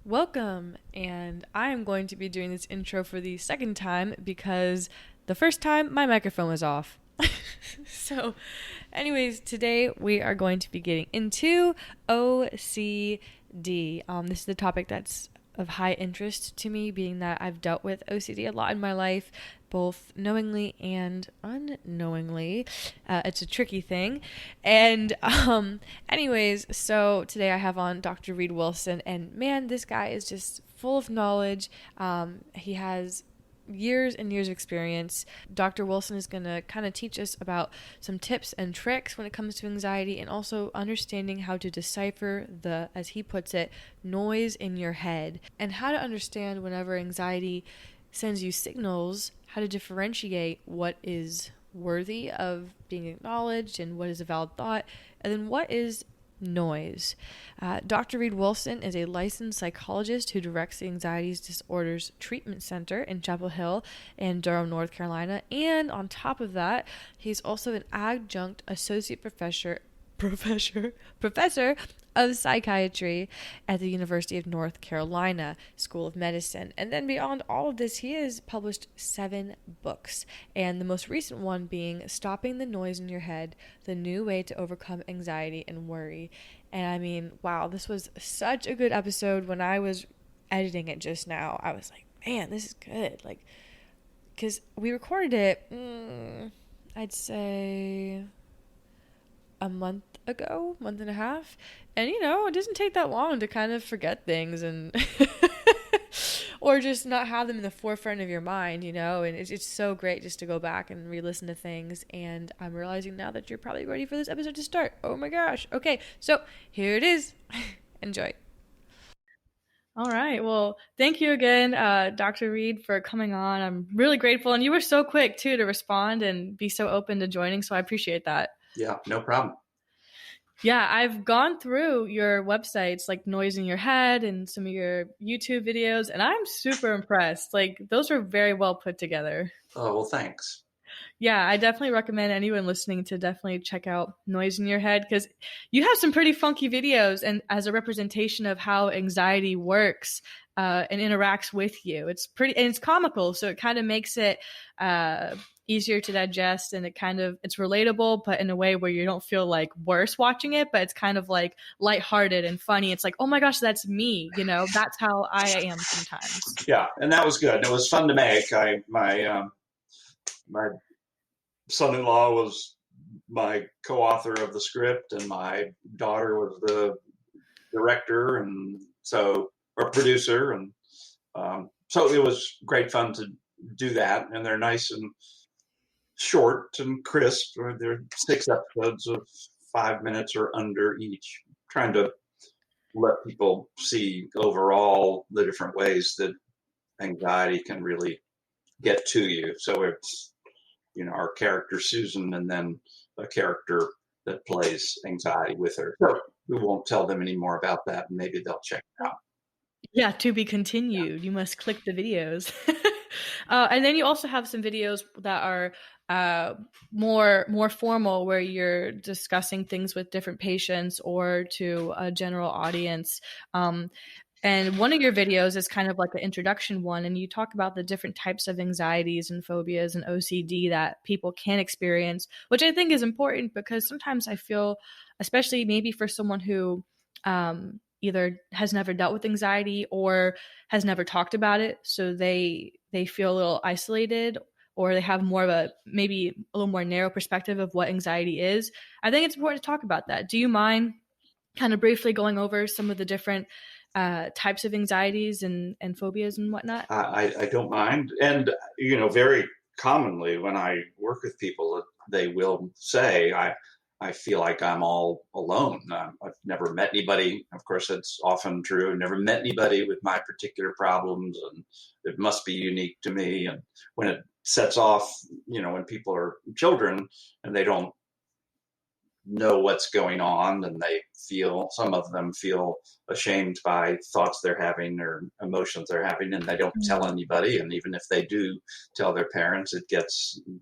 Welcome, and I am going to be doing this intro for the second time because the first time my microphone was off. So, anyways, today we are going to be getting into OCD. This is the topic that's of high interest to me, being that I've dealt with OCD a lot in my life, both knowingly and unknowingly. It's a tricky thing. And anyways, so today I have on Dr. Reid Willson, and man, this guy is just full of knowledge. He has years and years of experience. Dr. Willson is going to kind of teach us about some tips and tricks when it comes to anxiety, and also understanding how to decipher the, as he puts it, noise in your head, and how to understand whenever anxiety sends you signals, how to differentiate what is worthy of being acknowledged and what is a valid thought, and then what is noise. Dr. Reid Willson is a licensed psychologist who directs the Anxiety Disorders Treatment Center in Chapel Hill in Durham, North Carolina. And on top of that, he's also an adjunct associate professor of psychiatry at the University of North Carolina School of Medicine. And then beyond all of this, he has published 7 books, and the most recent one being Stopping the Noise in Your Head, The New Way to Overcome Anxiety and Worry. And I mean, wow, this was such a good episode. When I was editing it just now, I was like, man, this is good. Like, because we recorded it, I'd say a month and a half, and it doesn't take that long to kind of forget things and or just not have them in the forefront of your mind, and it's so great just to go back and re-listen to things. And I'm realizing now that you're probably ready for this episode to start. Oh my gosh. Okay, so here it is. Enjoy. All right. Well, thank you again, Dr. Reid, for coming on. I'm really grateful, and you were so quick too to respond and be so open to joining, so I appreciate that. Yeah, no problem. Yeah, I've gone through your websites, like Noise in Your Head and some of your YouTube videos, and I'm super impressed. Like, those are very well put together. Oh, well, thanks. Yeah, I definitely recommend anyone listening to definitely check out Noise in Your Head, because you have some pretty funky videos, and as a representation of how anxiety works and interacts with you. It's pretty, and it's comical, so it kind of makes it easier to digest, and it's relatable, but in a way where you don't feel like worse watching it, but it's kind of like lighthearted and funny. It's like, oh my gosh, that's me. That's how I am sometimes. Yeah, and that was good. It was fun to make. My son-in-law was my co-author of the script, and my daughter was the director, and so or producer, and so it was great fun to do that. And they're nice and short and crisp. They're 6 episodes of 5 minutes or under each, trying to let people see overall the different ways that anxiety can really get to you. So it's, our character Susan, and then a character that plays anxiety with her. So we won't tell them any more about that, and maybe they'll check it out. Yeah, to be continued. Yeah. You must click the videos. And then you also have some videos that are more formal, where you're discussing things with different patients or to a general audience. And one of your videos is kind of like an introduction one, and you talk about the different types of anxieties and phobias and OCD that people can experience, which I think is important, because sometimes I feel, especially maybe for someone who either has never dealt with anxiety or has never talked about it, so they feel a little isolated, or they have more of maybe a little more narrow perspective of what anxiety is. I think it's important to talk about that. Do you mind kind of briefly going over some of the different types of anxieties and phobias and whatnot? I don't mind. And, very commonly when I work with people, they will say, I feel like I'm all alone. I've never met anybody. Of course, it's often true. I've never met anybody with my particular problems, and it must be unique to me. And when it sets off, when people are children and they don't know what's going on, and some of them feel ashamed by thoughts they're having or emotions they're having, and they don't tell anybody. And even if they do tell their parents, it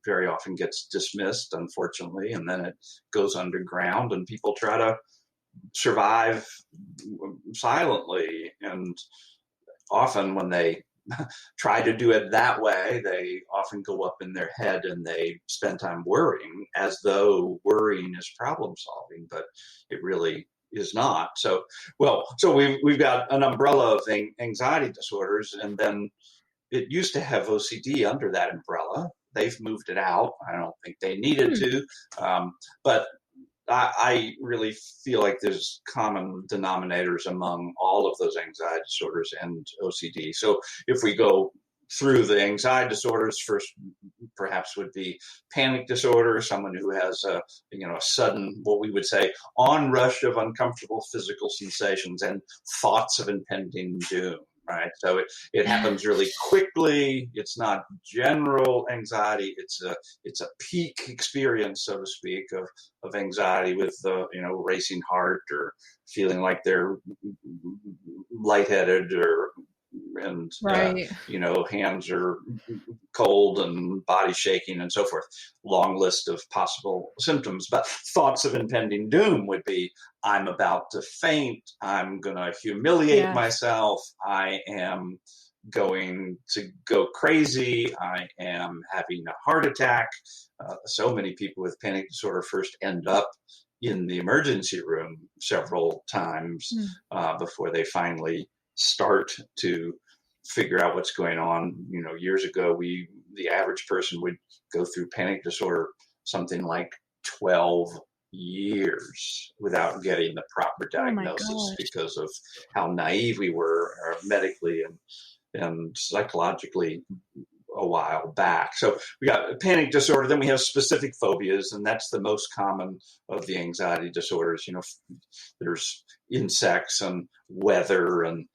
very often gets dismissed, unfortunately, and then it goes underground, and people try to survive silently. And often when they try to do it that way, they often go up in their head and they spend time worrying as though worrying is problem solving, but it really is not. So, so we've got an umbrella of anxiety disorders, and then it used to have OCD under that umbrella. They've moved it out. I don't think they needed to, but I really feel like there's common denominators among all of those anxiety disorders and OCD. So if we go through the anxiety disorders, first perhaps would be panic disorder, someone who has a sudden, what we would say, onrush of uncomfortable physical sensations and thoughts of impending doom. Right. So it happens really quickly. It's not general anxiety. It's a peak experience, so to speak, of anxiety with racing heart or feeling like they're lightheaded and Right. hands are cold and body shaking and so forth. Long list of possible symptoms. But thoughts of impending doom would be, I'm about to faint. I'm going to humiliate myself. I am going to go crazy. I am having a heart attack. So many people with panic disorder first end up in the emergency room several times before they finally start to figure out what's going on. Years ago, the average person would go through panic disorder something like 12 years without getting the proper diagnosis because of how naive we were medically and psychologically a while back. So we got panic disorder, then we have specific phobias, and that's the most common of the anxiety disorders. There's insects and weather and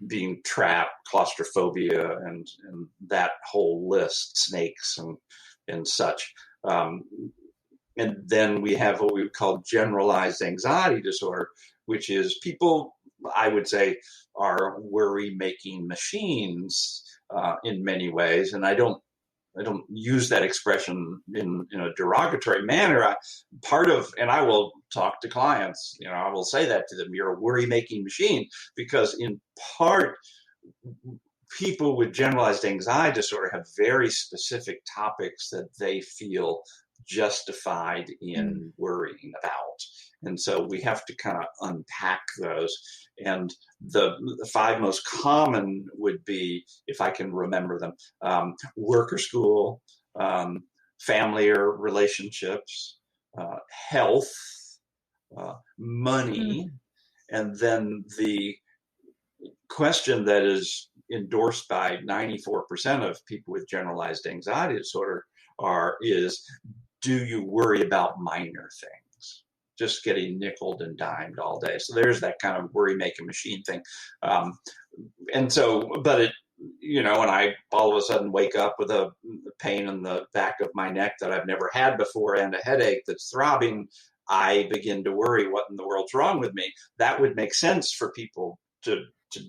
being trapped, claustrophobia, and that whole list, snakes and such. And then we have what we would call generalized anxiety disorder, which is people, I would say, are worry-making machines in many ways. And I don't use that expression in a derogatory manner. And I will talk to clients, I will say that to them, you're a worry-making machine, because in part, people with generalized anxiety disorder have very specific topics that they feel justified in worrying about. And so we have to kind of unpack those. And the five most common would be, if I can remember them, work or school, family or relationships, health, money, and then the question that is endorsed by 94% of people with generalized anxiety disorder is, do you worry about minor things? Just getting nickeled and dimed all day. So there's that kind of worry-making machine thing. And so, but it, when I all of a sudden wake up with a pain in the back of my neck that I've never had before and a headache that's throbbing, I begin to worry, what in the world's wrong with me? That would make sense for people to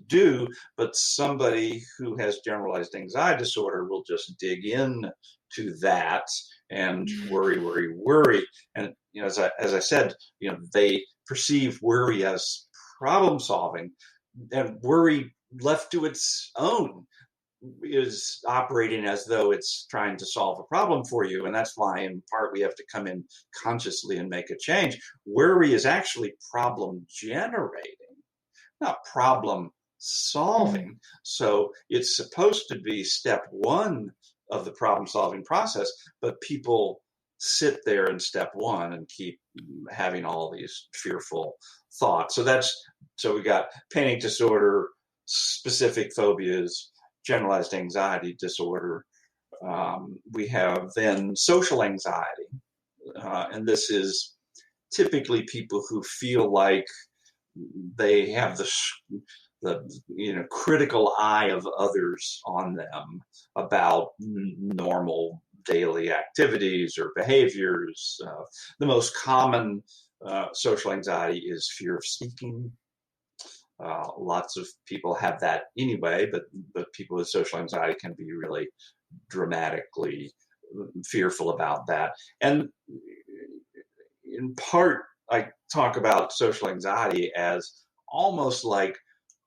do, but somebody who has generalized anxiety disorder will just dig in to that and worry. And as I said, they perceive worry as problem solving, and worry left to its own is operating as though it's trying to solve a problem for you. And that's why, in part, we have to come in consciously and make a change. Worry is actually problem generating, not problem solving. So it's supposed to be step one of the problem solving process, but people sit there in step one and keep having all these fearful thoughts. So we got panic disorder, specific phobias, generalized anxiety disorder. We have then social anxiety, and this is typically people who feel like they have the critical eye of others on them about normal daily activities or behaviors. The most common social anxiety is fear of speaking. Lots of people have that anyway, but people with social anxiety can be really dramatically fearful about that. And in part, I talk about social anxiety as almost like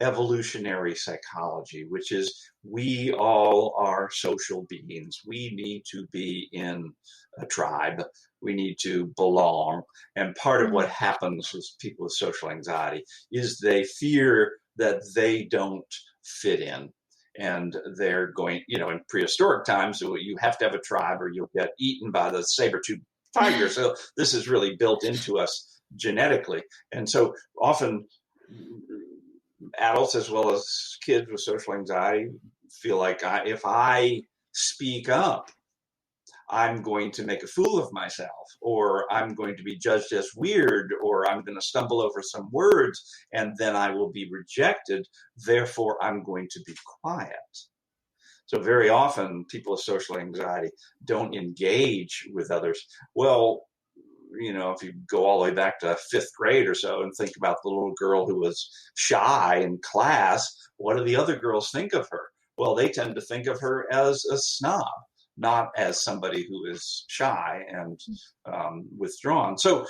evolutionary psychology, which is we all are social beings. We need to be in a tribe. We need to belong. And part of what Mhm. happens with people with social anxiety is they fear that they don't fit in. And they're going, in prehistoric times, you have to have a tribe or you'll get eaten by the saber-toothed tiger. So this is really built into us genetically. And so often adults as well as kids with social anxiety feel like if I speak up, I'm going to make a fool of myself, or I'm going to be judged as weird, or I'm going to stumble over some words and then I will be rejected. Therefore, I'm going to be quiet. So very often people with social anxiety don't engage with others. Well, if you go all the way back to fifth grade or so and think about the little girl who was shy in class, what do the other girls think of her? Well, they tend to think of her as a snob, not as somebody who is shy and withdrawn. So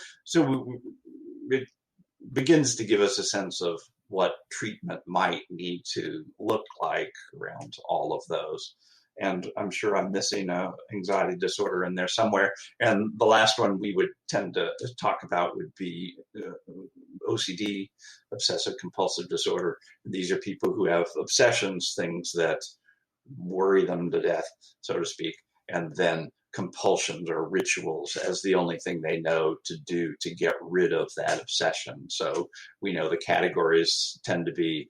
it begins to give us a sense of what treatment might need to look like around all of those. And I'm sure I'm missing a anxiety disorder in there somewhere. And the last one we would tend to talk about would be OCD, obsessive compulsive disorder. These are people who have obsessions, things that worry them to death, so to speak, and then compulsions or rituals as the only thing they know to do to get rid of that obsession. So we know the categories tend to be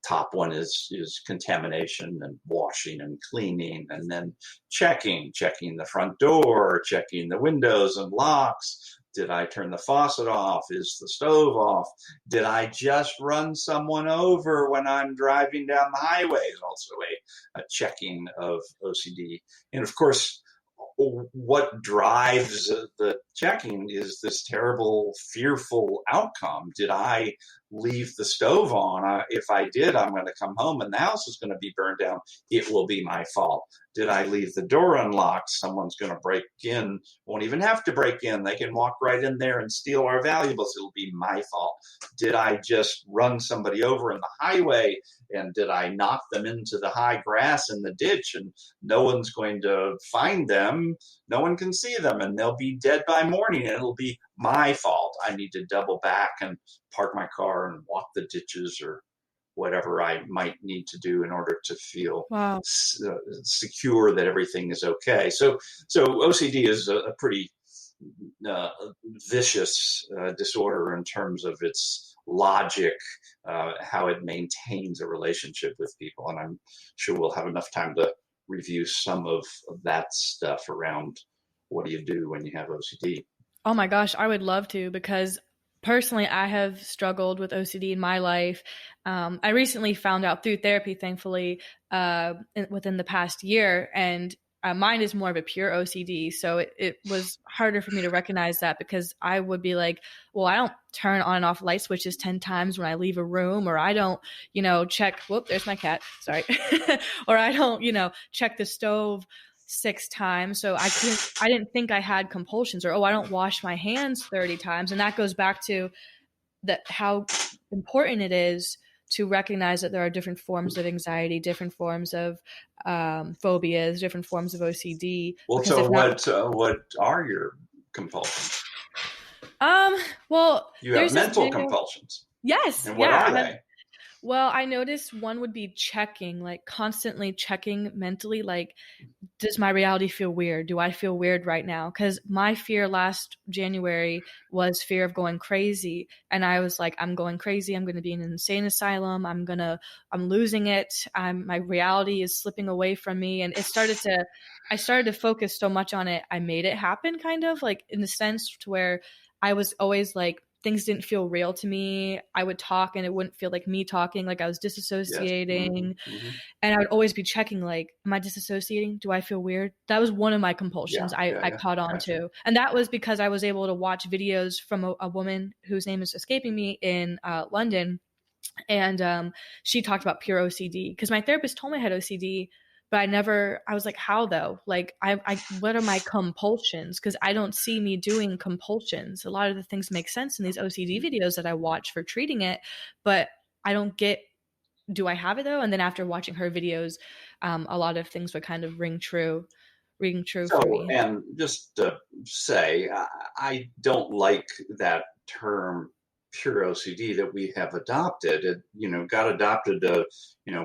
top one is contamination and washing and cleaning, and then checking the front door, checking the windows and locks. Did I turn the faucet off? Is the stove off? Did I just run someone over when I'm driving down the highway? Is also a checking of OCD. And of course, what drives the checking is this terrible, fearful outcome. Did I leave the stove on? If I did, I'm going to come home and the house is going to be burned down. It will be my fault. Did I leave the door unlocked? Someone's going to break in. Won't even have to break in. They can walk right in there and steal our valuables. It'll be my fault. Did I just run somebody over in the highway? And did I knock them into the high grass in the ditch and no one's going to find them? No one can see them and they'll be dead by morning and it'll be my fault. I need to double back and park my car and walk the ditches or whatever I might need to do in order to feel Wow. secure that everything is okay. So OCD is a pretty vicious disorder in terms of its logic, how it maintains a relationship with people. And I'm sure we'll have enough time to review some of that stuff around what do you do when you have OCD. Oh my gosh, I would love to, because personally, I have struggled with OCD in my life. I recently found out through therapy, thankfully, within the past year, and mine is more of a pure OCD. So it was harder for me to recognize that, because I would be like, well, I don't turn on and off light switches 10 times when I leave a room, or I don't, check, whoop, there's my cat, sorry. Or I don't, check the stove 6 times. So I didn't think I had compulsions, or, I don't wash my hands 30 times. And that goes back to how important it is to recognize that there are different forms of anxiety, different forms of phobias, different forms of OCD. Well, Because so if not, what are your compulsions? well, You have there's this mental video. compulsions. Yes, And what yeah, are they? well, I noticed one would be checking, like constantly checking mentally, like, does my reality feel weird? Do I feel weird right now? Because my fear last January was fear of going crazy. And I was like, I'm going crazy. I'm going to be in an insane asylum. I'm losing it. My reality is slipping away from me. And I started to focus so much on it. I made it happen, kind of like, in the sense to where I was always like, things didn't feel real to me. I would talk and it wouldn't feel like me talking, like I was Yes. Mm-hmm. disassociating. Mm-hmm. And I would always be checking, like, am I disassociating? Do I feel weird? That was one of my Yeah. compulsions Yeah. I Yeah. caught on Gotcha. to. And that was because I was able to watch videos from a woman whose name is escaping me in London. And she talked about pure OCD, because my therapist told me I had OCD, but I was like, how though? Like, what are my compulsions? Because I don't see me doing compulsions. A lot of the things make sense in these OCD videos that I watch for treating it, but I don't get, do I have it though? And then after watching her videos, a lot of things would kind of ring true for So, me. and just to say, I don't like that term pure OCD that we have adopted. It, got adopted,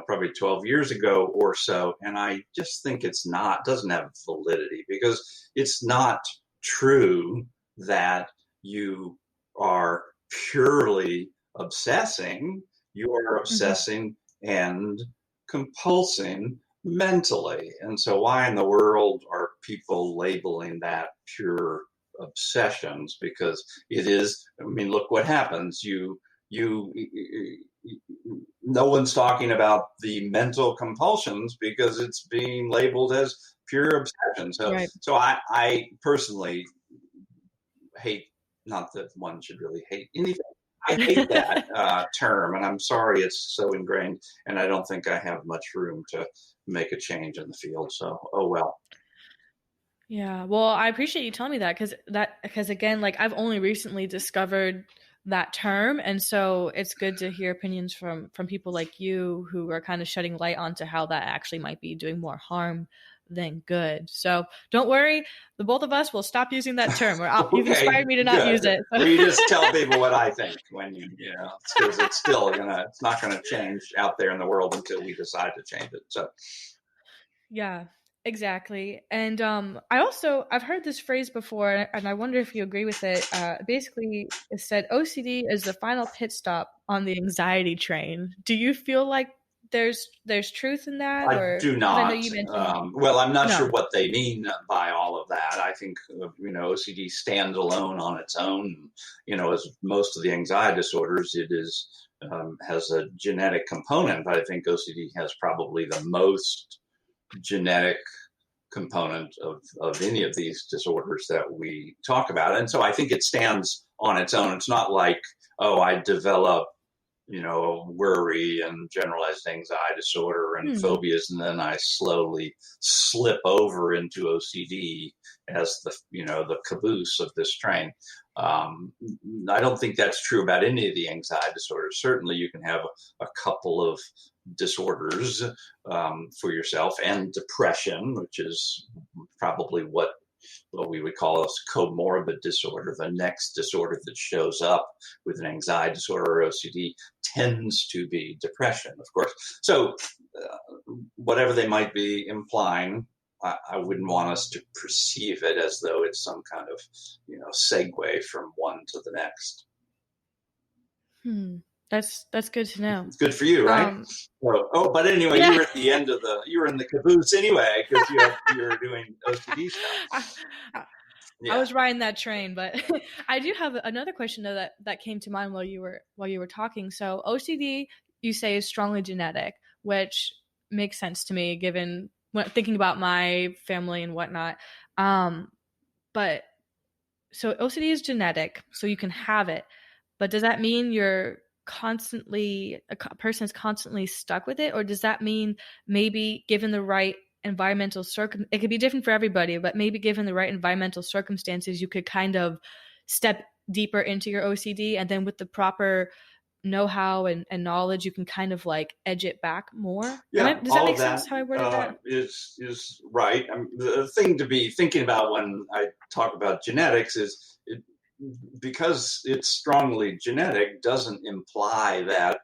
probably 12 years ago or so. And I just think doesn't have validity, because it's not true that you are purely obsessing. You are Mm-hmm. obsessing and compulsing mentally. And so why in the world are people labeling that pure obsessions? Because it is, I mean, look what happens. You no one's talking about the mental compulsions because it's being labeled as pure obsession. So Right. so I personally hate, not that one should really hate anything. I hate that term, and I'm sorry it's so ingrained, and I don't think I have much room to make a change in the field. So, oh well. Yeah. Well, I appreciate you telling me that, because again, like I've only recently discovered that term, and so it's good to hear opinions from people like you who are kind of shedding light onto how that actually might be doing more harm than good. So don't worry, the both of us will stop using that term. You've Okay, inspired me to not good. use it. Well, you just So. tell people what I think when because it's not gonna change out there in the world until we decide to change it. So, Yeah, exactly. And I've heard this phrase before, and I wonder if you agree with it. Basically, it said OCD is the final pit stop on the anxiety train. Do you feel like there's truth in that, I or do because I know not. you mentioned Well, I'm not no. sure what they mean by all of that. I think OCD stands alone on its own. As most of the anxiety disorders, it is has a genetic component, but I think OCD has probably the most genetic component of any of these disorders that we talk about. And so I think it stands on its own. It's not like, oh, I develop worry and generalized anxiety disorder and Hmm. phobias, and then I slowly slip over into OCD as the caboose of this train. I don't think that's true about any of the anxiety disorders. Certainly, you can have a couple of disorders for yourself, and depression, which is probably what we would call a comorbid disorder. The next disorder that shows up with an anxiety disorder or OCD tends to be depression, of course. So, whatever they might be implying, I wouldn't want us to perceive it as though it's some kind of, segue from one to the next. Hmm. That's good to know. It's good for you, right? Um, But anyway, yeah. you were in the caboose anyway, because you're doing OCD stuff. I, I Yeah. was riding that train, but I do have another question though that came to mind while you were talking. So OCD, you say, is strongly genetic, which makes sense to me given when thinking about my family and whatnot. But so OCD is genetic, so you can have it, but does that mean a person is constantly stuck with it, or does that mean maybe given the right it could be different for everybody, but maybe given the right environmental circumstances, you could kind of step deeper into your OCD, and then with the proper know-how and knowledge, you can kind of like edge it back more. Yeah, Does that all make of that sense how I worded that? is right. The thing to be thinking about when I talk about genetics is because it's strongly genetic doesn't imply that,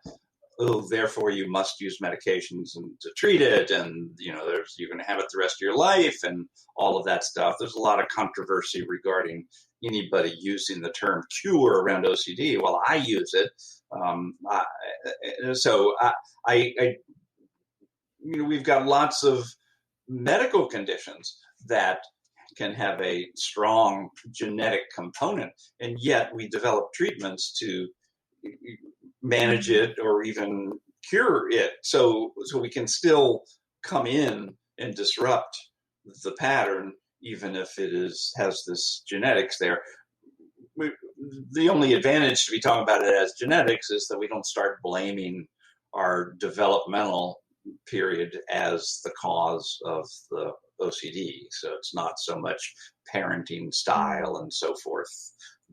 oh, therefore you must use medications to treat it, and you're going to have it the rest of your life, and all of that stuff. There's a lot of controversy regarding anybody using the term cure around OCD. Well, I use it. So I we've got lots of medical conditions that can have a strong genetic component, and yet we develop treatments to manage Mm. it or even cure it. So we can still come in and disrupt the pattern, even if has this genetics there. The only advantage to be talking about it as genetics is that we don't start blaming our developmental period as the cause of the OCD. So it's not so much parenting Mm. style and so forth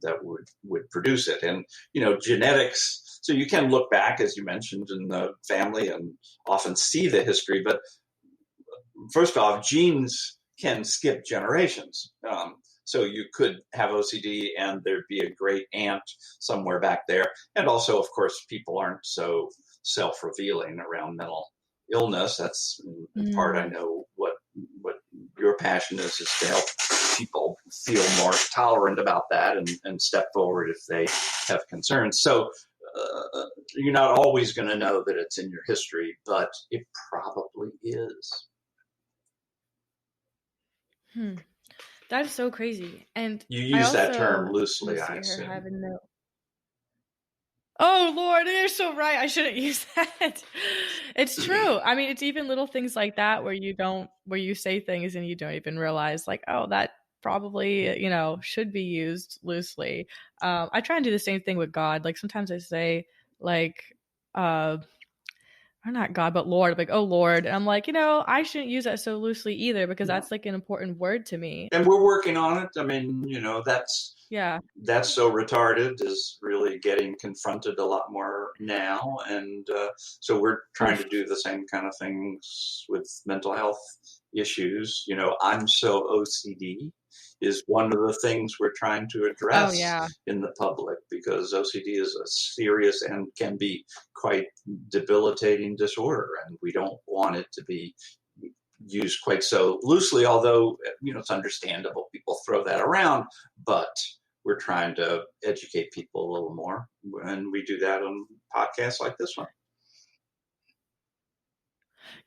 that would produce it. And genetics So you can look back, as you mentioned, in the family and often see the history. But first off, genes can skip generations. So you could have OCD and there'd be a great aunt somewhere back there. And also, of course, people aren't so self-revealing around mental illness. That's in part, I know what your passion is to help people feel more tolerant about that and step forward if they have concerns. So you're not always going to know that it's in your history, but it probably is. That is so crazy. And You I use also, that term loosely, let I me see here, assume. have a note. Oh Lord, you're so right. I shouldn't use that. It's true. I mean, it's even little things like that where you say things and you don't even realize, like, oh, that probably, should be used loosely. I try and do the same thing with God. Like sometimes I say, like, or not God, but Lord, like, oh Lord. And I'm like, I shouldn't use that so loosely either, because that's like an important word to me. And we're working on it. I mean, that's Yeah. so retarded is really getting confronted a lot more now. And so we're trying to do the same kind of things with mental health issues. I'm so OCD is one of the things we're trying to address in the public, because OCD is a serious and can be quite debilitating disorder, and we don't want it to be used quite so loosely, although it's understandable people throw that around, but we're trying to educate people a little more, and we do that on podcasts like this one.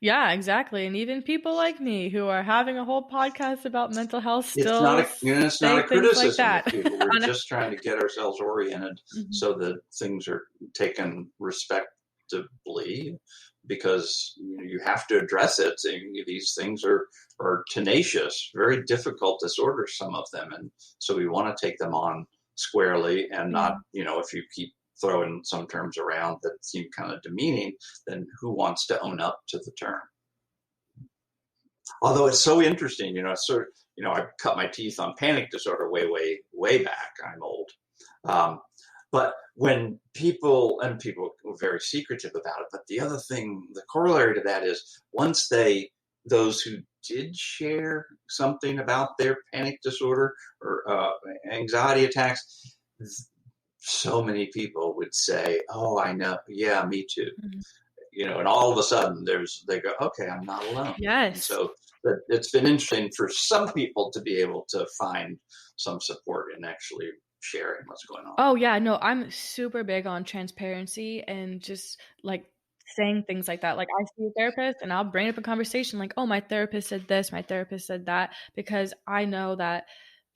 Yeah, exactly. And even people like me who are having a whole podcast about mental health It's still not say a things like criticism of that. people. We're just trying to get ourselves oriented so that things are taken respectably, because you have to address it. These things are tenacious, very difficult disorders, some of them, and so we want to take them on squarely and not, if you keep throwing some terms around that seem kind of demeaning, then who wants to own up to the term? Although it's so interesting, I cut my teeth on panic disorder way back. I'm old. But when people were very secretive about it, but the other thing, the corollary to that is once those who did share something about their panic disorder or anxiety attacks, so many people would say, "Oh, I know. Yeah, me too." And all of a sudden they go, "Okay, I'm not alone." Yes. And so it's been interesting for some people to be able to find some support in actually sharing what's going on. Oh yeah, no, I'm super big on transparency and just like saying things like that. Like I see a therapist and I'll bring up a conversation like, oh, my therapist said this, my therapist said that, because I know that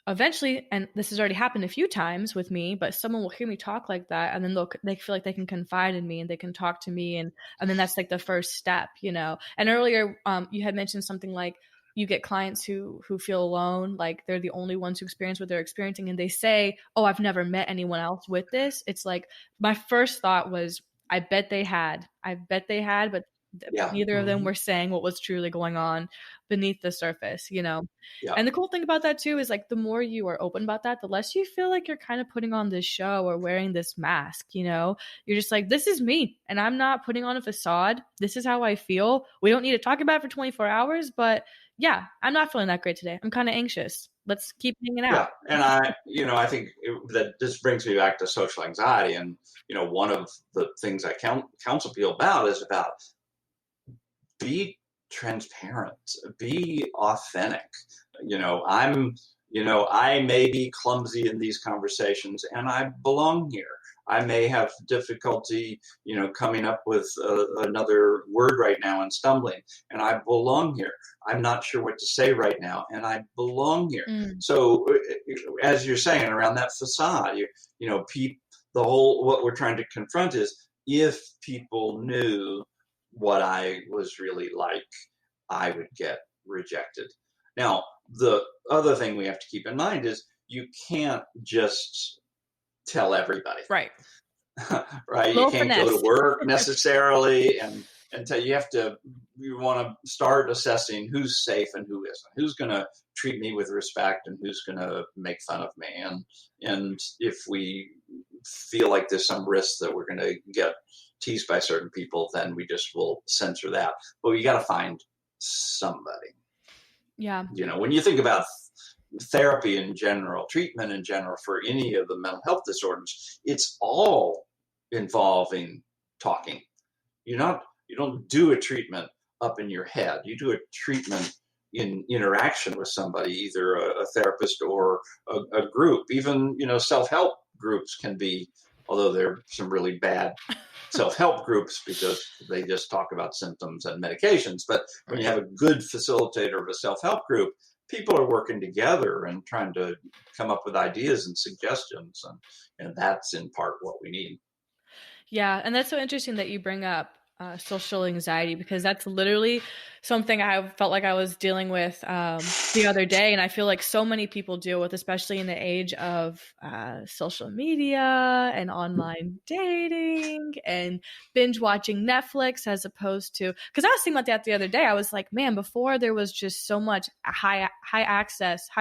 eventually, and this has already happened a few times with me, but someone will hear me talk like that, and then they feel like they can confide in me and they can talk to me, and then that's like the first step, And earlier, you had mentioned something like you get clients who feel alone, like they're the only ones who experience what they're experiencing, and they say, "Oh, I've never met anyone else with this." It's like my first thought was, I bet they had, but neither of them were saying what was truly going on beneath the surface, And the cool thing about that too is like the more you are open about that, the less you feel like you're kind of putting on this show or wearing this mask, You're just like, this is me and I'm not putting on a facade. This is how I feel. We don't need to talk about it for 24 hours, but yeah, I'm not feeling that great today. I'm kind of anxious. Let's keep hanging out. Yeah. And I think that this brings me back to social anxiety. And, one of the things I counsel people about is about be transparent, be authentic. I may be clumsy in these conversations and I belong here. I may have difficulty, coming up with another word right now and stumbling, and I belong here. I'm not sure what to say right now, and I belong here. So, as you're saying, around that facade, what we're trying to confront is if people knew what I was really like, I would get rejected. Now, the other thing we have to keep in mind is you can't just tell everybody. Right. Right. You can't go to work necessarily and tell you want to start assessing who's safe and who isn't, who's going to treat me with respect and who's going to make fun of me. And if we feel like there's some risk that we're going to get teased by certain people, then we just will censor that. But you got to find somebody. Yeah. When you think about therapy in general, treatment in general for any of the mental health disorders, it's all involving talking. You don't do a treatment up in your head. You do a treatment in interaction with somebody, either a therapist or a group. Even, self-help groups can be, although there are some really bad self-help groups because they just talk about symptoms and medications. But when you have a good facilitator of a self-help group, people are working together and trying to come up with ideas and suggestions. And that's in part what we need. Yeah, and that's so interesting that you bring up social anxiety, because that's literally something I felt like I was dealing with the other day, and I feel like so many people deal with, especially in the age of social media and online dating and binge watching Netflix, as opposed to, because I was thinking about that the other day. I was like, man, before there was just so much high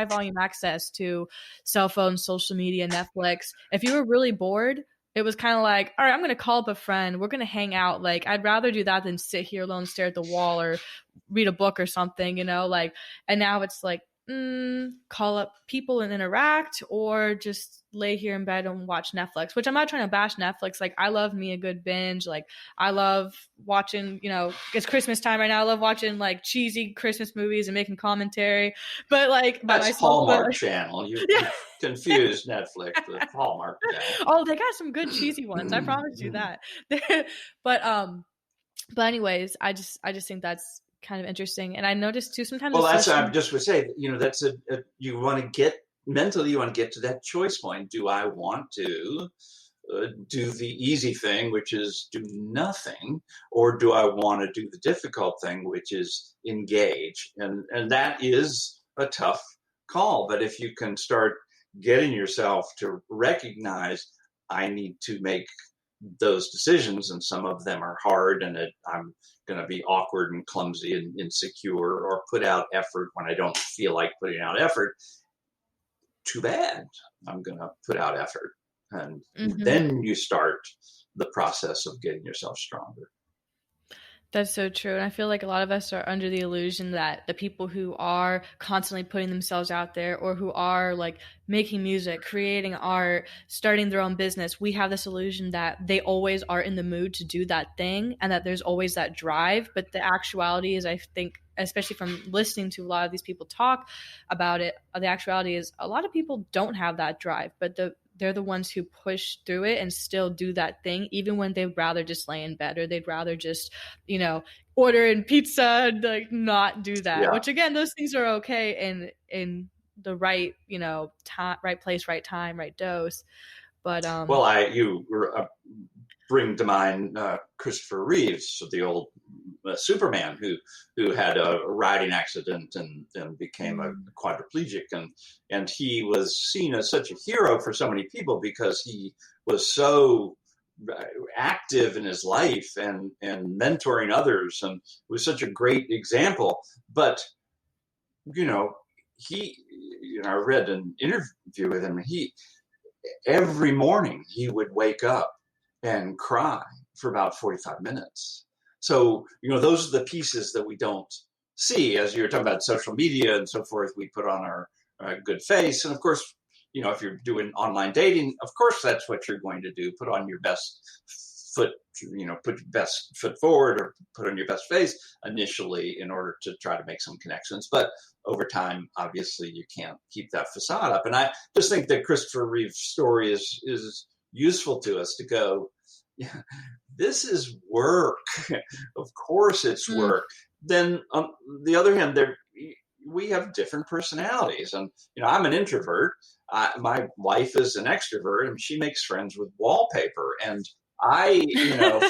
volume access to cell phones, social media, Netflix. If you were really bored, it was kind of like, all right, I'm going to call up a friend. We're going to hang out. Like, I'd rather do that than sit here alone, stare at the wall, or read a book or something, like, and now it's like, call up people and interact, or just lay here in bed and watch Netflix, which I'm not trying to bash Netflix. Like, I love me a good binge. Like, I love watching, it's Christmas time right now. I love watching like cheesy Christmas movies and making commentary, but like by that's myself. Hallmark Channel. You confused Netflix with Hallmark Channel. Oh, they got some good cheesy ones. I promise you that. but anyways, I just think that's kind of interesting. And I noticed too sometimes. Well, I just would say, that's you want to get mentally, you want to get to that choice point. Do I want to do the easy thing, which is do nothing, or do I want to do the difficult thing, which is engage? And that is a tough call. But if you can start getting yourself to recognize, I need to make those decisions, and some of them are hard, and I'm going to be awkward and clumsy and insecure, or put out effort when I don't feel like putting out effort. Too bad. I'm going to put out effort. And then you start the process of getting yourself stronger. That's so true. And I feel like a lot of us are under the illusion that the people who are constantly putting themselves out there, or who are like making music, creating art, starting their own business, we have this illusion that they always are in the mood to do that thing, and that there's always that drive. But the actuality is, I think, especially from listening to a lot of these people talk about it, the actuality is a lot of people don't have that drive, but they're the ones who push through it and still do that thing, even when they'd rather just lay in bed, or they'd rather just, order in pizza and like not do that. Yeah. Which again, those things are okay in the right, time, right place, right time, right dose. But you bring to mind Christopher Reeves, the old Superman, who had a riding accident and became a quadriplegic, and he was seen as such a hero for so many people because he was so active in his life and mentoring others, and was such a great example. But I read an interview with him. Every morning he would wake up and cry for about 45 minutes. So, those are the pieces that we don't see. As you were talking about social media and so forth, we put on our good face. And of course, if you're doing online dating, of course, that's what you're going to do. Put on your best foot, put your best foot forward, or put on your best face initially in order to try to make some connections. But over time, obviously, you can't keep that facade up. And I just think that Christopher Reeve's story is useful to us to go, yeah, this is work. Of course it's work. Then on the other hand, we have different personalities. And, I'm an introvert. My wife is an extrovert, and she makes friends with wallpaper. And I,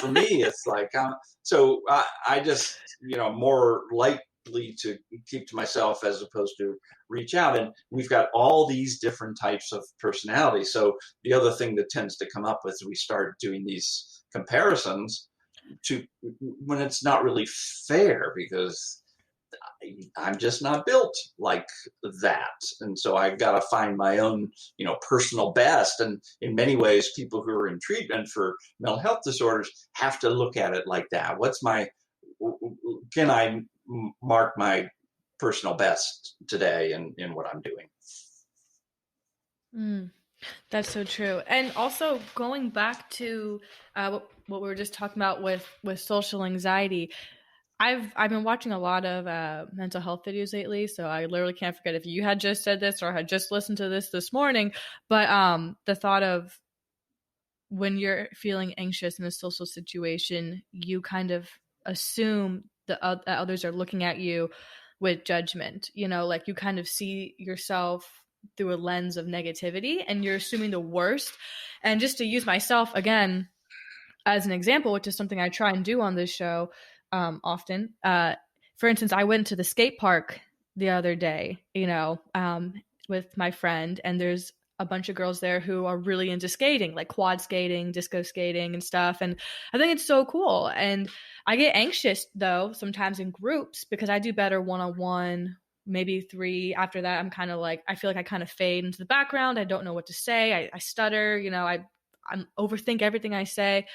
for me, it's like, so I just, more likely to keep to myself as opposed to reach out. And we've got all these different types of personalities. So the other thing that tends to come up is we start doing these comparisons when it's not really fair, because I'm just not built like that. And so I've got to find my own, personal best. And in many ways, people who are in treatment for mental health disorders have to look at it like that. Can I mark my personal best today in what I'm doing? Mm, that's so true. And also going back to what we were just talking about with social anxiety, I've been watching a lot of mental health videos lately, so I literally can't forget if you had just said this or had just listened to this morning. But the thought of when you're feeling anxious in a social situation, you kind of assume that others are looking at you with judgment. Like you kind of see yourself through a lens of negativity, and you're assuming the worst. And just to use myself again as an example, which is something I try and do on this show often. For instance, I went to the skate park the other day, with my friend, and there's a bunch of girls there who are really into skating, like quad skating, disco skating, and stuff. And I think it's so cool. And I get anxious, though, sometimes in groups because I do better one on one, maybe three. After that, I'm kind of like, I feel like I kind of fade into the background. I don't know what to say. I stutter, I overthink everything I say.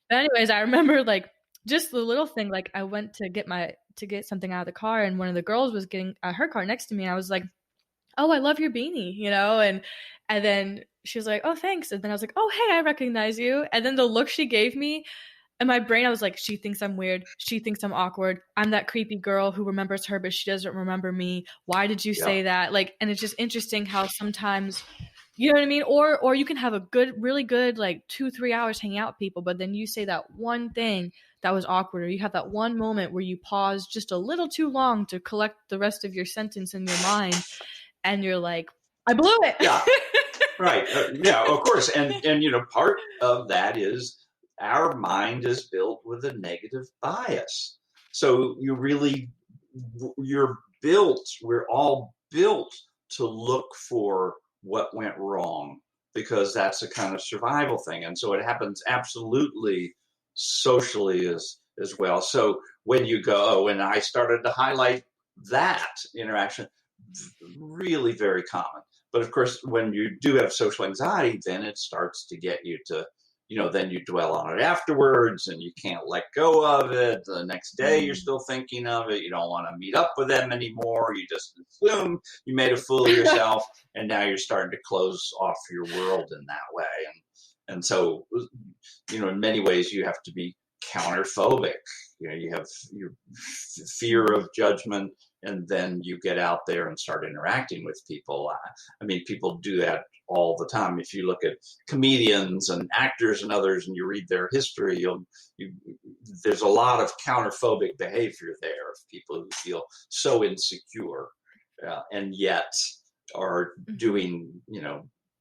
But anyways, I remember like just the little thing. Like I went to get something out of the car, and one of the girls was getting her car next to me. And I was like, "Oh, I love your beanie," and then she was like, "Oh, thanks." And then I was like, "Oh, hey, I recognize you." And then the look she gave me, in my brain, I was like, she thinks I'm weird. She thinks I'm awkward. I'm that creepy girl who remembers her, but she doesn't remember me. Why did you Yeah. say that? Like, and it's just interesting how sometimes, you know what I mean? Or you can have a good, really good, like 2-3 hours hanging out with people, but then you say that one thing that was awkward, or you have that one moment where you pause just a little too long to collect the rest of your sentence in your mind, and you're like, I blew it. Yeah. Right. Yeah, of course. And part of that is our mind is built with a negative bias. So we're all built to look for what went wrong because that's a kind of survival thing. And so it happens absolutely socially as well. So when you go, and I started to highlight that interaction, really very common. But of course, when you do have social anxiety, then it starts to get you to, then you dwell on it afterwards and you can't let go of it. The next day, you're Mm. still thinking of it. You don't want to meet up with them anymore. You just assume you made a fool of yourself. And now you're starting to close off your world in that way. And so, in many ways, you have to be counterphobic. You have your fear of judgment, and then you get out there and start interacting with people. I mean, people do that all the time. If you look at comedians and actors and others, and you read their history, there's a lot of counterphobic behavior there of people who feel so insecure, and yet are doing,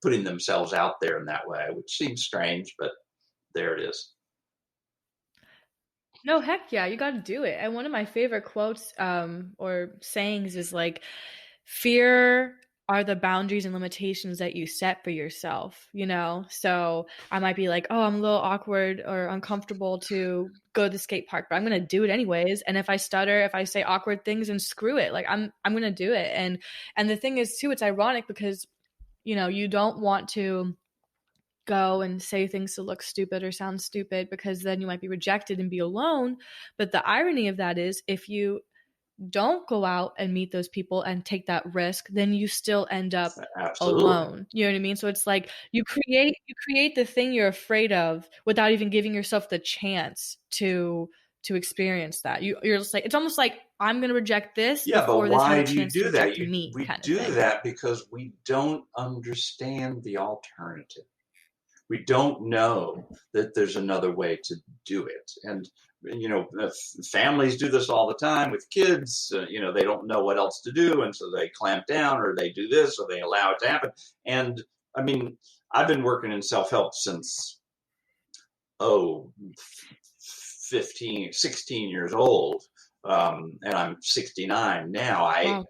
putting themselves out there in that way, which seems strange, but there it is. No, heck yeah, you got to do it. And one of my favorite quotes or sayings is like, fear are the boundaries and limitations that you set for yourself. So I might be like, oh, I'm a little awkward or uncomfortable to go to the skate park, but I'm going to do it anyways. And if I stutter, if I say awkward things, and screw it, like I'm going to do it. And the thing is too, it's ironic because you don't want to go and say things to look stupid or sound stupid because then you might be rejected and be alone. But the irony of that is if you don't go out and meet those people and take that risk, then you still end up Absolutely. alone. You know what I mean? So it's like you create the thing you're afraid of without even giving yourself the chance to experience that. You're just like, it's almost like I'm gonna reject this Yeah, but before this has why a do you chance to do that? reject me, We kind of do thing. that because we don't understand the alternative. We don't know that there's another way to do it. And, families do this all the time with kids. They don't know what else to do. And so they clamp down or they do this or they allow it to happen. And I mean, I've been working in self-help since, 16 years old. And I'm 69 now. Wow.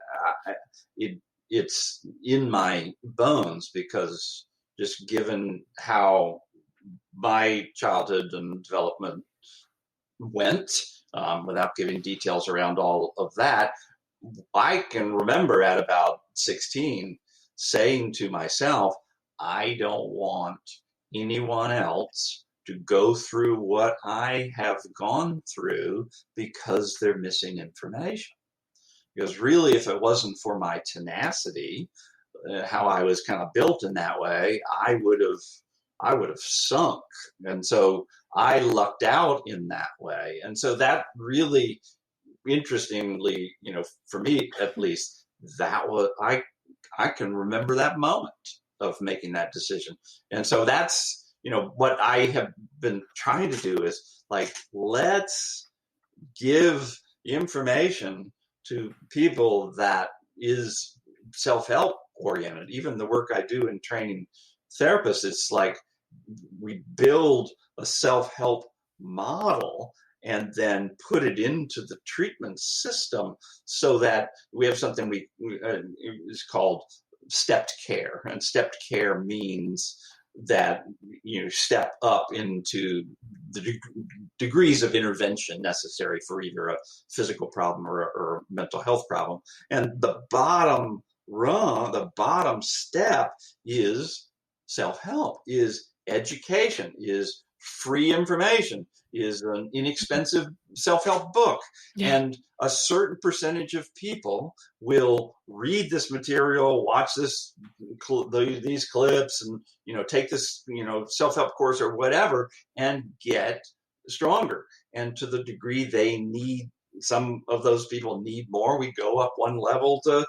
It, it's in my bones because just given how my childhood and development went, without giving details around all of that. I can remember at about 16 saying to myself, I don't want anyone else to go through what I have gone through because they're missing information. Because really, if it wasn't for my tenacity, how I was kind of built in that way, I would have sunk. And so I lucked out in that way. And so that really, interestingly, for me at least, that was I can remember that moment of making that decision. And so that's, what I have been trying to do is like, let's give information to people that is self-help oriented. Even the work I do in training therapists, it's like we build a self-help model and then put it into the treatment system so that we have something we is called stepped care. And stepped care means that you step up into the degrees of intervention necessary for either a physical problem or a mental health problem. And the bottom rung, the bottom step is self-help, is education, is free information, is an inexpensive self-help book. Yeah. And a certain percentage of people will read this material, watch these clips, and take this self-help course or whatever, and get stronger. And to the degree they need, some of those people need more, we go up one level to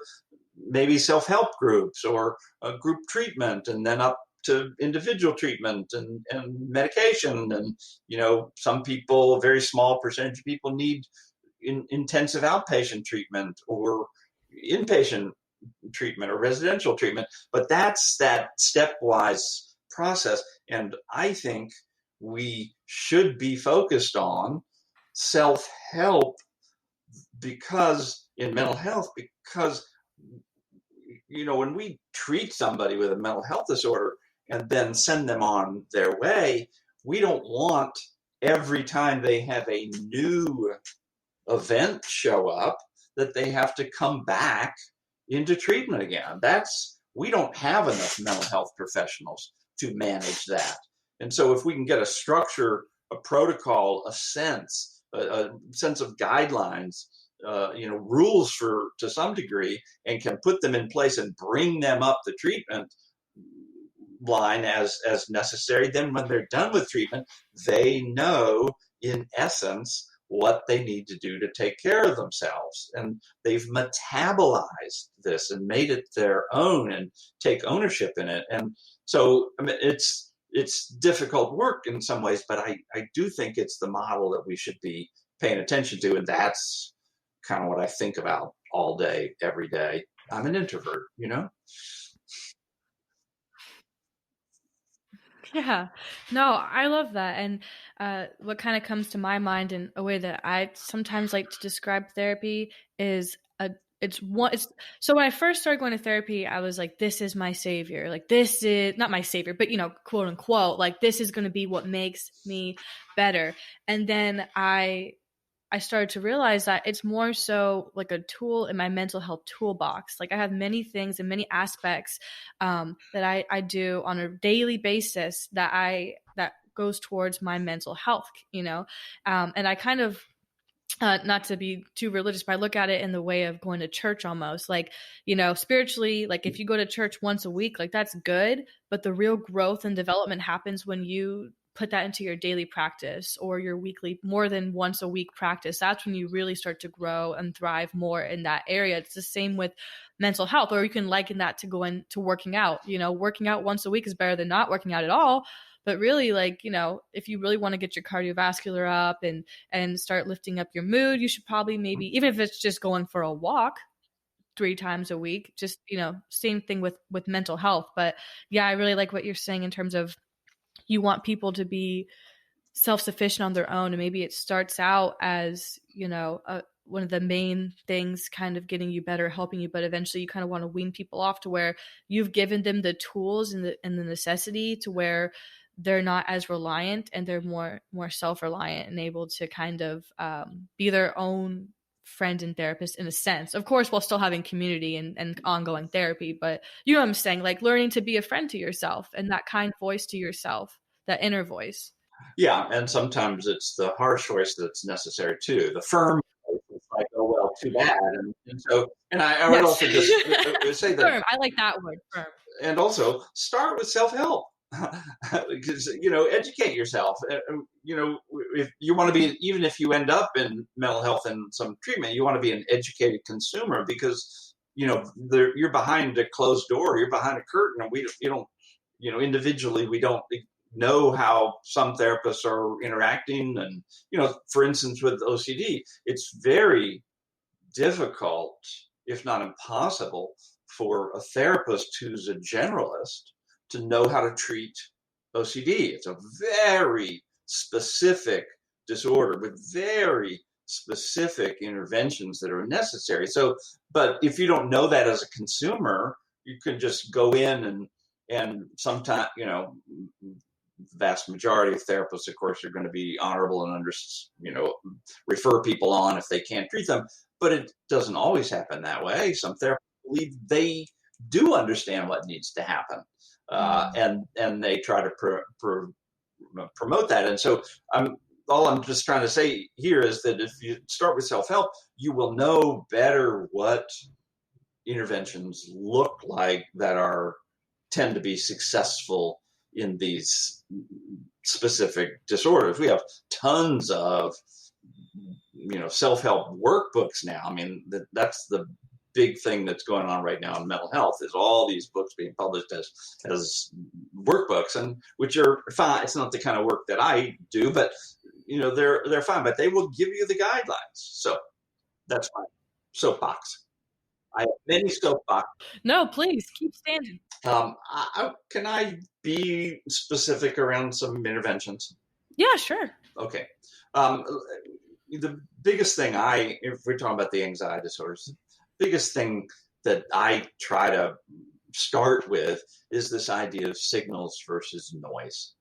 maybe self-help groups or a group treatment, and then up to individual treatment and medication. And some people, a very small percentage of people, need intensive outpatient treatment or inpatient treatment or residential treatment. But that's that stepwise process. And I think we should be focused on self-help because in mental health, because when we treat somebody with a mental health disorder and then send them on their way, we don't want every time they have a new event show up that they have to come back into treatment again. We don't have enough mental health professionals to manage that. And so if we can get a structure, a protocol, a sense of guidelines, rules to some degree, and can put them in place and bring them up the treatment line as necessary, then when they're done with treatment, they know in essence what they need to do to take care of themselves. And they've metabolized this and made it their own and take ownership in it. And so, it's difficult work in some ways, but I do think it's the model that we should be paying attention to. And that's kind of what I think about all day, every day. I'm an introvert, Yeah, no, I love that. And what kind of comes to my mind in a way that I sometimes like to describe therapy is so when I first started going to therapy, I was like, this is my savior. Like, this is not my savior, but quote unquote, like, this is going to be what makes me better. And then I started to realize that it's more so like a tool in my mental health toolbox. Like, I have many things and many aspects that I do on a daily basis that goes towards my mental health, and I kind of, not to be too religious, but I look at it in the way of going to church almost. Like, spiritually, like if you go to church once a week, like that's good, but the real growth and development happens when you put that into your daily practice or your weekly, more than once a week practice. That's when you really start to grow and thrive more in that area. It's the same with mental health, or you can liken that to going to working out. Working out once a week is better than not working out at all. But really, like, if you really want to get your cardiovascular up and start lifting up your mood, you should probably maybe, even if it's just going for a walk 3 times a week, just, same thing with mental health. But yeah, I really like what you're saying in terms of you want people to be self-sufficient on their own. And maybe it starts out as, one of the main things kind of getting you better, helping you, but eventually you kind of want to wean people off to where you've given them the tools and the necessity to where they're not as reliant, and they're more self-reliant and able to kind of be their own friend and therapist in a sense, of course, while still having community and ongoing therapy. But you know what I'm saying, like learning to be a friend to yourself and that kind voice to yourself, that inner voice. Yeah, and sometimes it's the harsh voice that's necessary too. The firm voice is like, oh well, too bad. And I would Yes. also just say that, Firm, I like that word, firm. and also start with self-help. Because educate yourself. If you want to be, even if you end up in mental health and some treatment, you want to be an educated consumer, because you're behind a closed door, you're behind a curtain, and you don't individually we don't know how some therapists are interacting. And for instance, with OCD, it's very difficult, if not impossible, for a therapist who's a generalist to know how to treat OCD. It's a very specific disorder with very specific interventions that are necessary. So, but if you don't know that as a consumer, you can just go in and sometimes, the vast majority of therapists, of course, are going to be honorable and refer people on if they can't treat them. But it doesn't always happen that way. Some therapists believe they do understand what needs to happen, and they try to promote that. And so all I'm just trying to say here is that if you start with self-help, you will know better what interventions look like that tend to be successful in these specific disorders. We have tons of self-help workbooks now. I mean, that's the big thing that's going on right now in mental health, is all these books being published as workbooks, and which are fine. It's not the kind of work that I do, but they're fine, but they will give you the guidelines. So that's my soapbox. I have many soapbox. No, please keep standing. Can I be specific around some interventions? Yeah, sure. Okay. The biggest thing if we're talking about the anxiety disorders, the biggest thing that I try to start with is this idea of signals versus noise.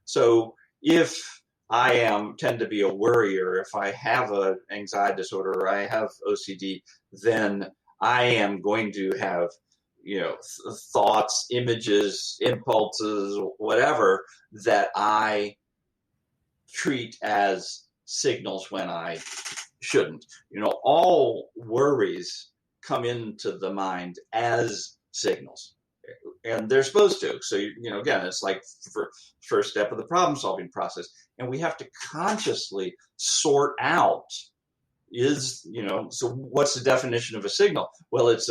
So if I tend to be a worrier, if I have an anxiety disorder or I have OCD, then I am going to have thoughts, images, impulses, whatever, that I treat as signals when I shouldn't. All worries come into the mind as signals, and they're supposed to. So, again, it's like the first step of the problem solving process. And we have to consciously sort out so what's the definition of a signal? Well, it's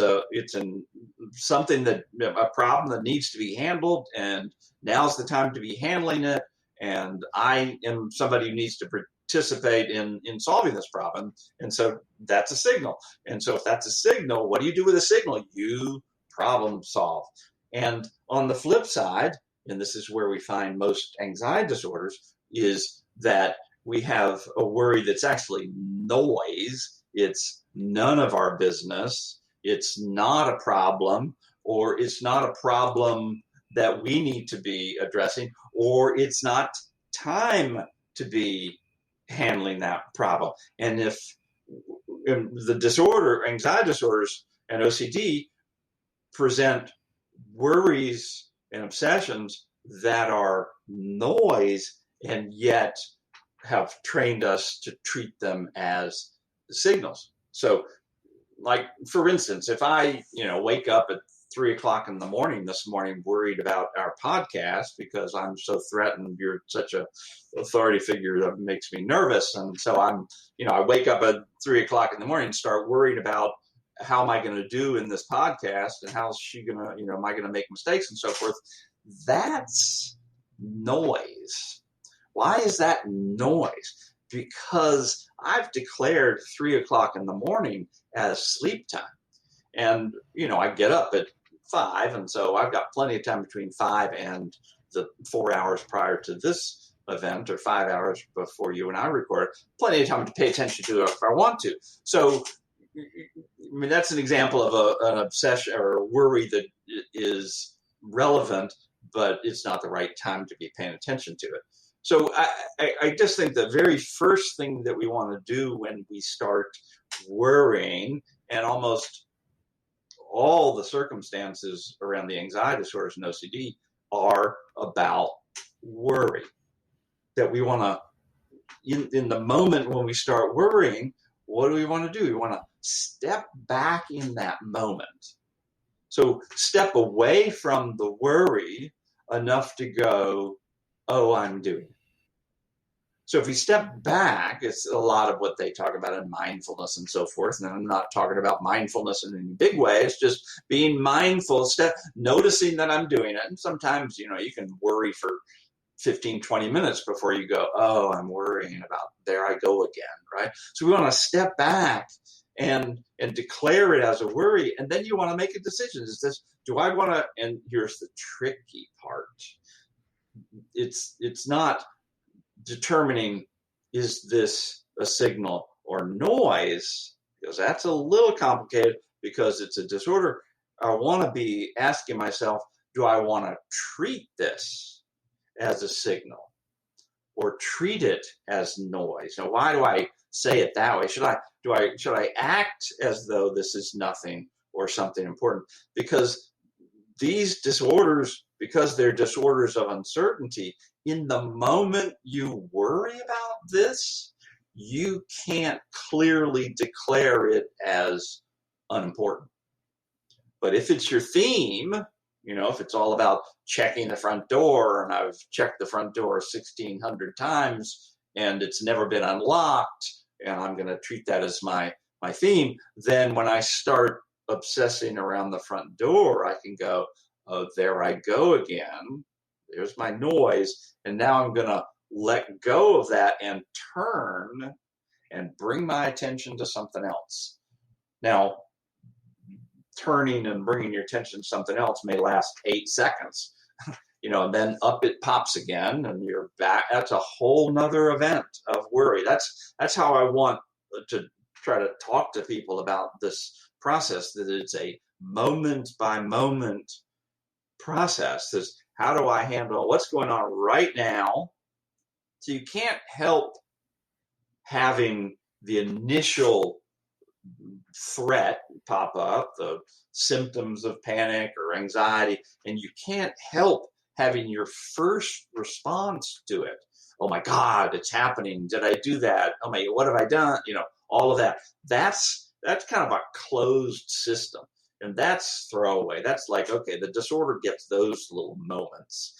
something a problem that needs to be handled, and now's the time to be handling it. And I am somebody who needs to participate in solving this problem. And so that's a signal. And so if that's a signal, what do you do with a signal? You problem solve. And on the flip side, and this is where we find most anxiety disorders, is that we have a worry that's actually noise. It's none of our business. It's not a problem, or it's not a problem that we need to be addressing, or it's not time to be handling that problem. And if the anxiety disorders and OCD present worries and obsessions that are noise, and yet have trained us to treat them as signals. So, like, for instance, if I, wake up at 3:00 in the morning this morning worried about our podcast because I'm so threatened, you're such a authority figure that makes me nervous. And so I wake up at 3:00 in the morning and start worried about how am I going to do in this podcast, and how's she going to, am I going to make mistakes and so forth. That's noise. Why is that noise? Because I've declared 3:00 in the morning as sleep time. And, I get up at 5, and so I've got plenty of time between 5 and the 4 hours prior to this event, or 5 hours before you and I record, plenty of time to pay attention to it if I want to. So, that's an example of an obsession or a worry that is relevant, but it's not the right time to be paying attention to it. So I just think the very first thing that we want to do when we start worrying, and almost all the circumstances around the anxiety disorders and OCD are about worry. That we want to, in the moment when we start worrying, what do we want to do? We want to step back in that moment. So step away from the worry enough to go, oh, I'm doing it. So if we step back, it's a lot of what they talk about in mindfulness and so forth. And I'm not talking about mindfulness in any big way. It's just being mindful, noticing that I'm doing it. And sometimes, you can worry for 15, 20 minutes before you go, oh, I'm worrying about, there I go again, right? So we want to step back and declare it as a worry. And then you want to make a decision. Is this, do I want to, and here's the tricky part. It's not determining, is this a signal or noise? Because that's a little complicated because it's a disorder. I want to be asking myself, do I want to treat this as a signal or treat it as noise? Now, why do I say it that way? Should I act as though this is nothing or something important? Because these disorders, because they're disorders of uncertainty, in the moment you worry about this, you can't clearly declare it as unimportant. But if it's your theme, if it's all about checking the front door, and I've checked the front door 1,600 times and it's never been unlocked, and I'm going to treat that as my theme, then when I start obsessing around the front door, I can go, oh, there I go again. There's my noise. And now I'm going to let go of that and turn and bring my attention to something else. Now, turning and bringing your attention to something else may last 8 seconds, and then up it pops again and you're back. That's a whole nother event of worry. That's how I want to try to talk to people about this process, that it's a moment by moment process. Is how do I handle what's going on right now? So you can't help having the initial threat pop up, the symptoms of panic or anxiety, and you can't help having your first response to it. Oh my God, it's happening. Did I do that? Oh my, what have I done? All of that. That's kind of a closed system. And that's throwaway. That's like, okay, the disorder gets those little moments.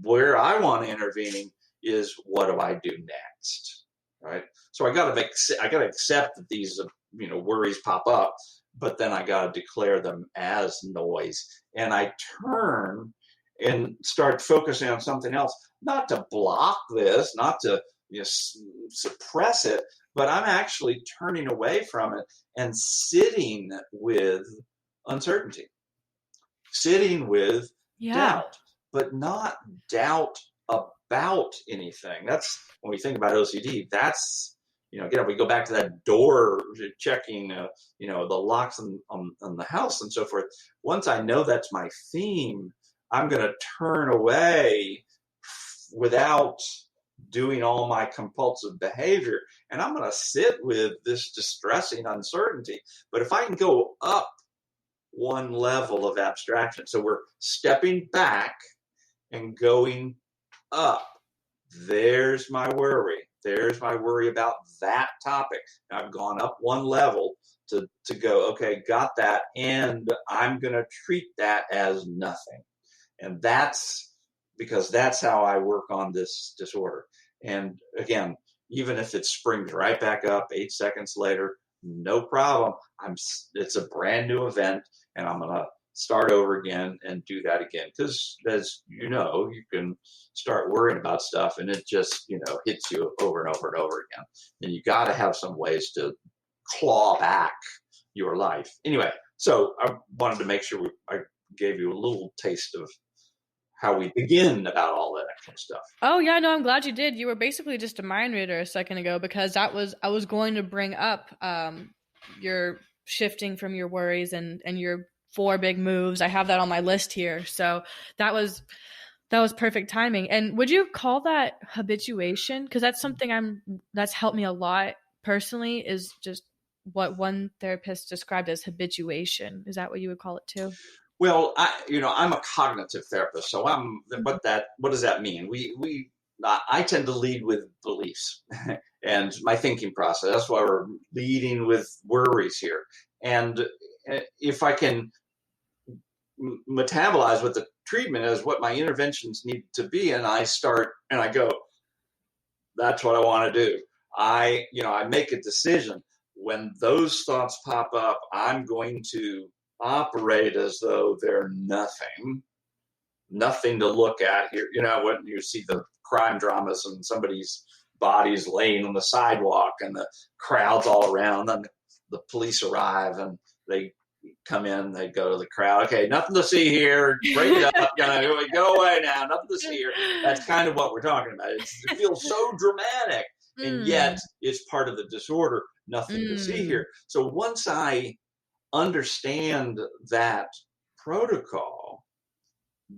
Where I want to intervene is, what do I do next? Right? So I got to accept that these worries pop up, but then I got to declare them as noise. And I turn and start focusing on something else, not to block this, not to suppress it, but I'm actually turning away from it and sitting with uncertainty, sitting with doubt, but not doubt about anything. That's when we think about OCD, that's, again, we go back to that door checking, the locks on the house and so forth. Once I know that's my theme, I'm going to turn away without doing all my compulsive behavior. And I'm going to sit with this distressing uncertainty. But if I can go up one level of abstraction, so we're stepping back and going up, there's my worry. There's my worry about that topic. And I've gone up one level to go, okay, got that. And I'm going to treat that as nothing. And that's because that's how I work on this disorder. And again, even if it springs right back up 8 seconds later, no problem. It's a brand new event, and I'm going to start over again and do that again. Because as you know, you can start worrying about stuff and it just, hits you over and over and over again. And you got to have some ways to claw back your life. Anyway, so I wanted to make sure I gave you a little taste of how we begin about all that kind of stuff. Oh yeah, no, I'm glad you did. You were basically just a mind reader a second ago, because I was going to bring up your shifting from your worries and your 4 big moves. I have that on my list here. So that was That was perfect timing. And would you call that habituation? Because that's something that's helped me a lot personally, is just what one therapist described as habituation. Is that what you would call it too? Well, I'm a cognitive therapist, so what does that mean? I tend to lead with beliefs and my thinking process. That's why we're leading with worries here. And if I can metabolize what the treatment is, what my interventions need to be, and I start and I go, that's what I want to do. I make a decision. When those thoughts pop up, I'm going to operate as though they're nothing to look at here. When you see the crime dramas and somebody's body's laying on the sidewalk and the crowd's all around, and the police arrive and they come in, they go to the crowd. Okay, nothing to see here. Break it up. Go away now. Nothing to see here. That's kind of what we're talking about. It feels so dramatic, and yet it's part of the disorder. Nothing to see here. So once I understand that protocol,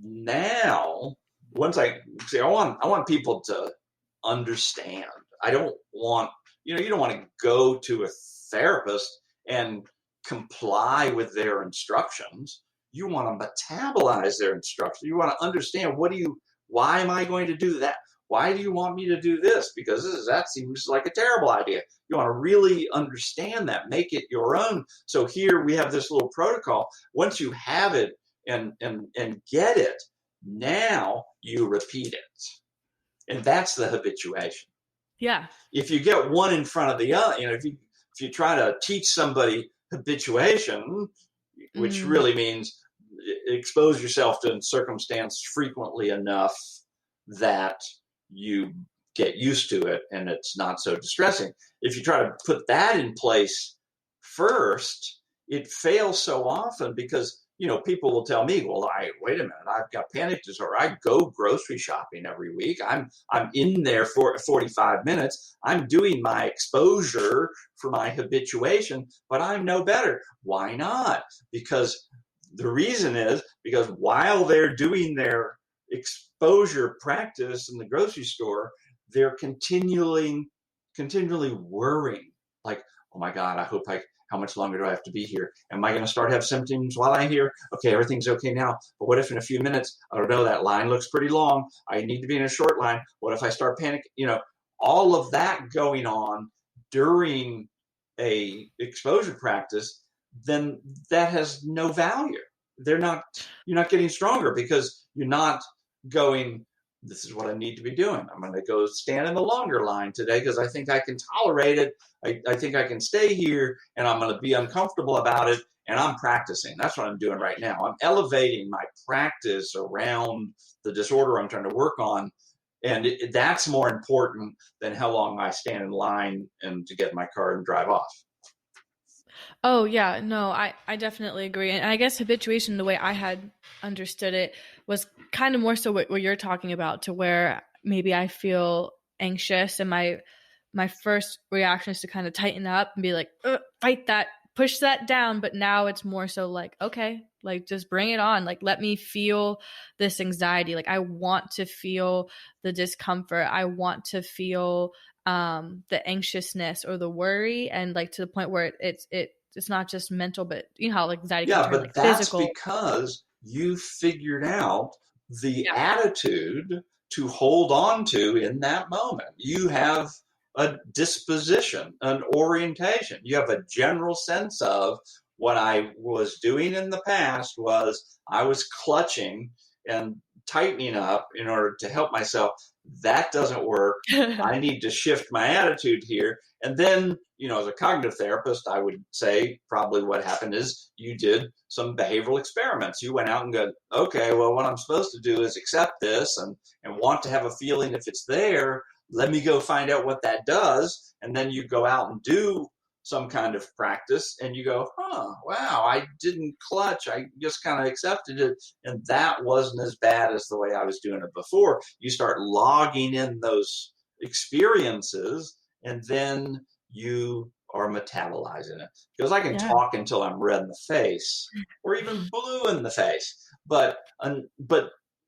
now once I say I want people to understand. I don't want you don't want to go to a therapist and comply with their instructions. You want to metabolize their instructions. You want to understand why am I going to do that? Why do you want me to do this? Because that seems like a terrible idea. You want to really understand that, make it your own. So here we have this little protocol. Once you have it and get it, now you repeat it. And that's the habituation. Yeah. If you get one in front of the other, if you try to teach somebody habituation, which really means expose yourself to circumstance frequently enough that you get used to it and it's not so distressing. If you try to put that in place first, it fails so often because people will tell me, well, wait a minute, I've got panic disorder. I go grocery shopping every week. I'm in there for 45 minutes. I'm doing my exposure for my habituation, but I'm no better. Why not? Because the reason is because while they're doing their exposure practice in the grocery store, they're continually worrying, like, oh my God, how much longer do I have to be here? Am I going to start have symptoms while I'm here? Okay, everything's okay now. But what if in a few minutes, I don't know, that line looks pretty long. I need to be in a short line. What if I start panicking? All of that going on during a exposure practice, then that has no value. You're not getting stronger because you're not going, this is what I need to be doing. I'm going to go stand in the longer line today because I think I can tolerate it. I think I can stay here and I'm going to be uncomfortable about it. And I'm practicing. That's what I'm doing right now. I'm elevating my practice around the disorder I'm trying to work on. And that's more important than how long I stand in line and to get in my car and drive off. Oh, yeah. No, I definitely agree. And I guess habituation, the way I had understood it, was kind of more so what you're talking about, to where maybe I feel anxious and my first reaction is to kind of tighten up and be like, fight that, push that down. But now it's more so like, okay, like just bring it on. Like, let me feel this anxiety. Like, I want to feel the discomfort. I want to feel the anxiousness or the worry, and like to the point where it's not just mental, but you know how like anxiety can turn like that's physical. because you figured out the attitude to hold on to in that moment. You have a disposition, an orientation. You have a general sense of what I was doing in the past was I was clutching and tightening up in order to help myself. That doesn't work. I need to shift my attitude here. And then, as a cognitive therapist, I would say probably what happened is you did some behavioral experiments. You went out and go, okay, well, what I'm supposed to do is accept this and want to have a feeling if it's there. Let me go find out what that does. And then you go out and do some kind of practice and you go, wow, I didn't clutch. I just kind of accepted it. And that wasn't as bad as the way I was doing it before. You start logging in those experiences and then you are metabolizing it. Because I can talk until I'm red in the face or even blue in the face. But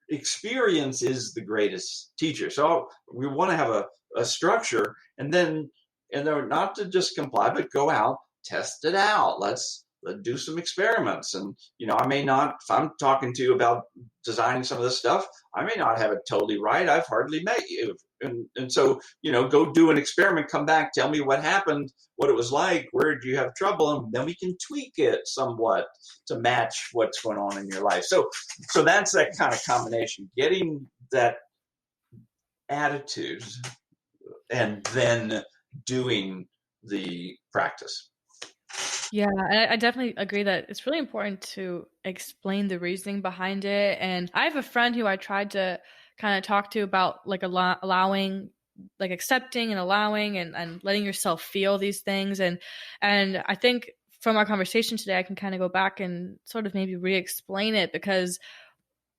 experience is the greatest teacher. So we want to have a structure, and then not to just comply, but go out, test it out. Let's do some experiments. And I may not, if I'm talking to you about designing some of this stuff, I may not have it totally right. I've hardly met you. And so, go do an experiment, come back, tell me what happened, what it was like, where did you have trouble, and then we can tweak it somewhat to match what's going on in your life. So that's that kind of combination, getting that attitude and then doing the practice. Yeah, I definitely agree that it's really important to explain the reasoning behind it. And I have a friend who I tried to kind of talk to about like allowing, like accepting and allowing and letting yourself feel these things. And I think from our conversation today, I can kind of go back and sort of maybe re-explain it, because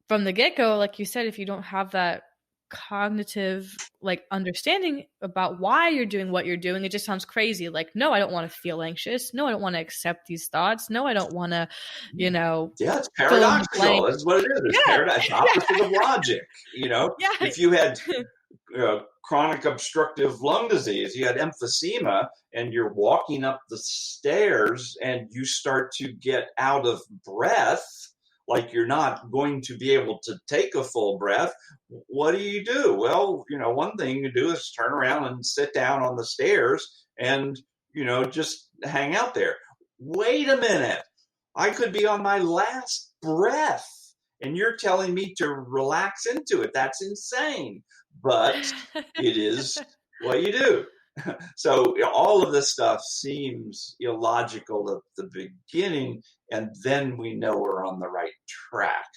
from the get-go, like you said, if you don't have that cognitive like understanding about why you're doing what you're doing, it just sounds crazy. Like, no, I don't want to feel anxious. No, I don't want to accept these thoughts. No, I don't want to, it's fill in the blank. paradoxical. That's what it is. It's paradox, opposite of logic. Yeah. If you had chronic obstructive lung disease, you had emphysema, and you're walking up the stairs and you start to get out of breath, like you're not going to be able to take a full breath, what do? Well, one thing you do is turn around and sit down on the stairs and, just hang out there. Wait a minute. I could be on my last breath and you're telling me to relax into it. That's insane. But it is what you do. So all of this stuff seems illogical at the beginning, and then we know we're on the right track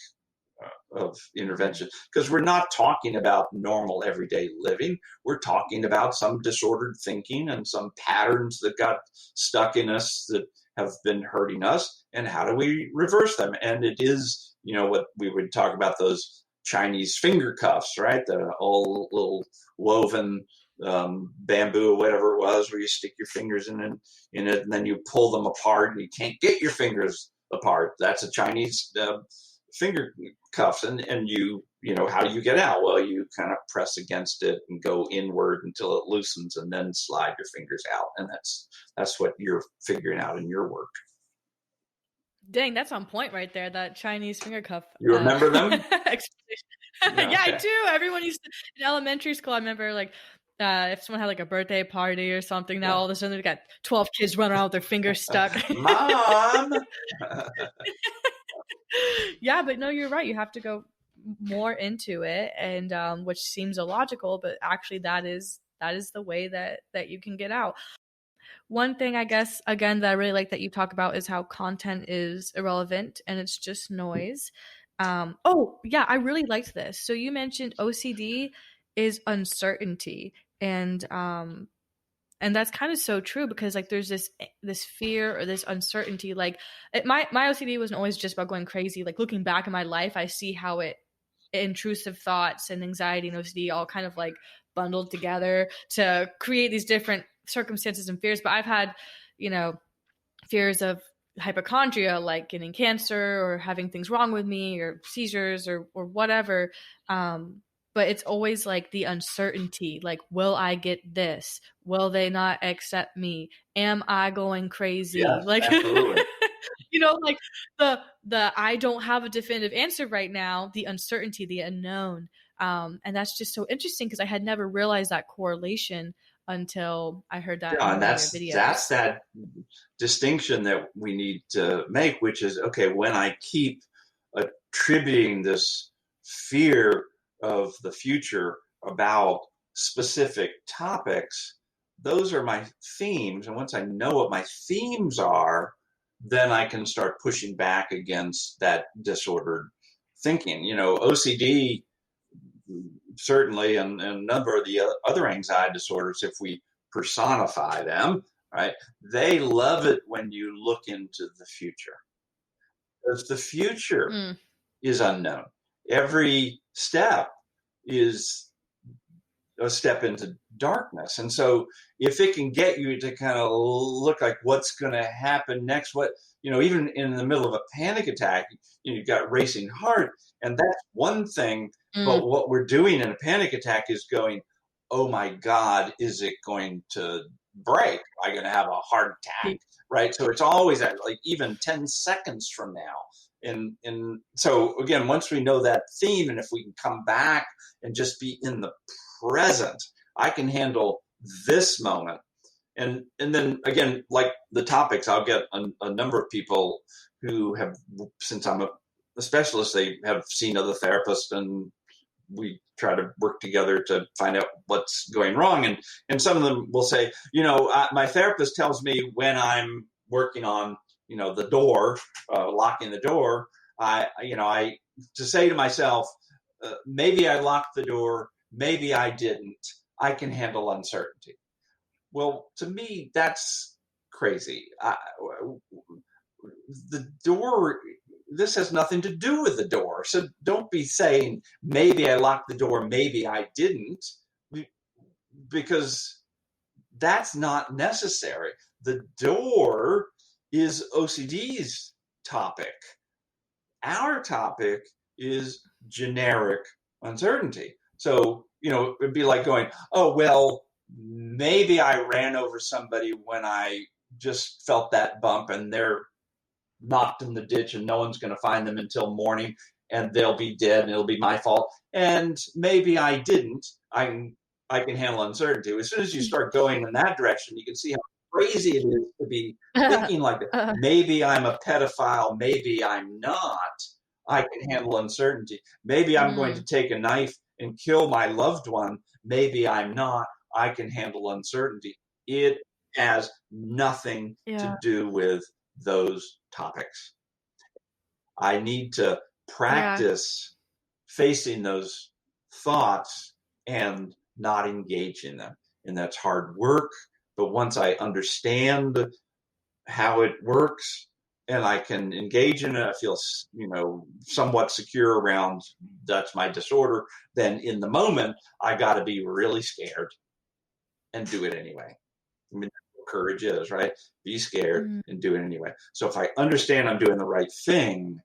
of intervention, because we're not talking about normal everyday living. We're talking about some disordered thinking and some patterns that got stuck in us that have been hurting us, and how do we reverse them? And it is, what we would talk about, those Chinese finger cuffs, right? The old little woven bamboo or whatever it was, where you stick your fingers in it, and then you pull them apart and you can't get your fingers apart. That's a Chinese finger cuffs. And you how do you get out? Well, you kind of press against it and go inward until it loosens, and then slide your fingers out. And that's what you're figuring out in your work. Dang, that's on point right there, that Chinese finger cuff. You remember them? Yeah, okay. I do. Everyone used to, in elementary school, I remember like if someone had like a birthday party or something, now all of a sudden they've got 12 kids running around with their fingers stuck. Mom! Yeah, but no, you're right. You have to go more into it, and which seems illogical, but actually that is the way that you can get out. One thing, I guess, again, that I really like that you talk about is how content is irrelevant and it's just noise. Oh, yeah, I really liked this. So you mentioned OCD is uncertainty, and that's kind of so true, because like there's this fear or this uncertainty. Like my OCD wasn't always just about going crazy. Like looking back in my life, I see how intrusive thoughts and anxiety and OCD all kind of like bundled together to create these different circumstances and fears. But I've had, fears of hypochondria, like getting cancer or having things wrong with me or seizures or whatever. But it's always like the uncertainty, like, will I get this? Will they not accept me? Am I going crazy? Yes, like, absolutely. Like the I don't have a definitive answer right now, the uncertainty, the unknown. And that's just so interesting, because I had never realized that correlation until I heard that in one of your videos. That's that distinction that we need to make, which is, okay, when I keep attributing this fear of the future about specific topics, those are my themes. And once I know what my themes are, then I can start pushing back against that disordered thinking. OCD, certainly, and a number of the other anxiety disorders, if we personify them, right, they love it when you look into the future, because the future is unknown. Every step is step into darkness. And so if it can get you to kind of look like what's going to happen next, what, even in the middle of a panic attack, you've got racing heart, and that's one thing. But what we're doing in a panic attack is going, oh my God, is it going to break? Am I going to have a heart attack? Right. So it's always at like even 10 seconds from now. And so again, once we know that theme, and if we can come back and just be in the present, I can handle this moment. And then again, like the topics, I'll get a number of people who have, since I'm a specialist, they have seen other therapists, and we try to work together to find out what's going wrong. And some of them will say, my therapist tells me when I'm working on, the door, locking the door, I to say to myself, maybe I locked the door, maybe I didn't. I can handle uncertainty. Well, to me, that's crazy. The door, this has nothing to do with the door. So don't be saying, maybe I locked the door, maybe I didn't, because that's not necessary. The door is OCD's topic. Our topic is generic uncertainty. So, it'd be like going, oh, well, maybe I ran over somebody when I just felt that bump, and they're knocked in the ditch and no one's going to find them until morning, and they'll be dead and it'll be my fault. And maybe I didn't. I can handle uncertainty. As soon as you start going in that direction, you can see how crazy it is to be thinking like that. Maybe I'm a pedophile. Maybe I'm not. I can handle uncertainty. Maybe I'm going to take a knife and kill my loved one. Maybe I'm not. I can handle uncertainty. It has nothing to do with those topics. I need to practice facing those thoughts and not engage in them. And that's hard work. But once I understand how it works and I can engage in it, I feel, somewhat secure around that's my disorder, then in the moment, I got to be really scared and do it anyway. I mean, that's what courage is, right? Be scared and do it anyway. So if I understand I'm doing the right thing,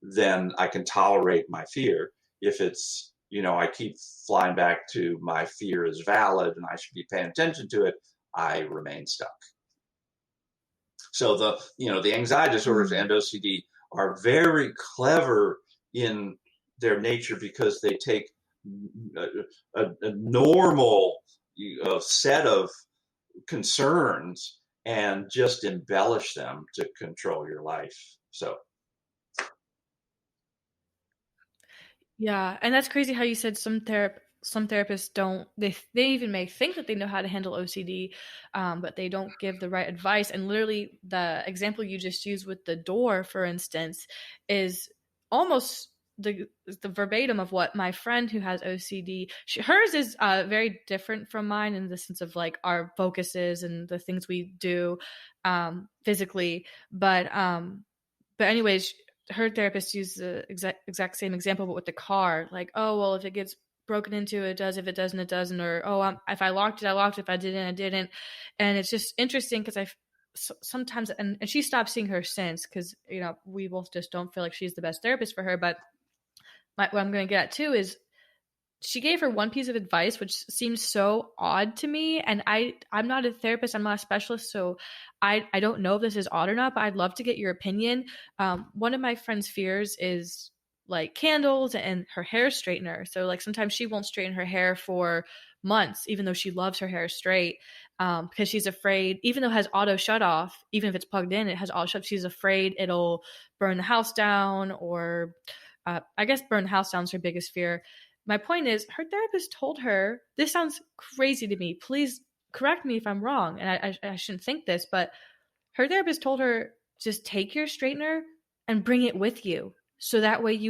then I can tolerate my fear. If it's, I keep flying back to my fear is valid and I should be paying attention to it, I remain stuck. So the anxiety disorders and OCD are very clever in their nature because they take a normal set of concerns and just embellish them to control your life. So. Yeah, and that's crazy how you said some therapists don't, they even may think that they know how to handle OCD, but they don't give the right advice. And literally the example you just used with the door, for instance, is almost the verbatim of what my friend who has OCD, hers is very different from mine in the sense of like our focuses and the things we do physically. But anyways, her therapist used the exact same example, but with the car. Like, oh, well, if it gets broken into, it does. If it doesn't, it doesn't. Or, oh, if I locked it, I locked it. If I didn't, I didn't. And it's just interesting because sometimes, and she stopped seeing her since because, we both just don't feel like she's the best therapist for her. But what I'm going to get at too is she gave her one piece of advice, which seems so odd to me. And I'm not a therapist. I'm not a specialist. So I don't know if this is odd or not, but I'd love to get your opinion. One of my friend's fears is like candles and her hair straightener. So like sometimes she won't straighten her hair for months, even though she loves her hair straight, because she's afraid, even though it has auto shut off, even if it's plugged in, it has auto shut. She's afraid it'll burn the house down, or I guess burn the house down is her biggest fear. My point is, her therapist told her, this sounds crazy to me, please correct me if I'm wrong, and I shouldn't think this, but her therapist told her, just take your straightener and bring it with you. So that way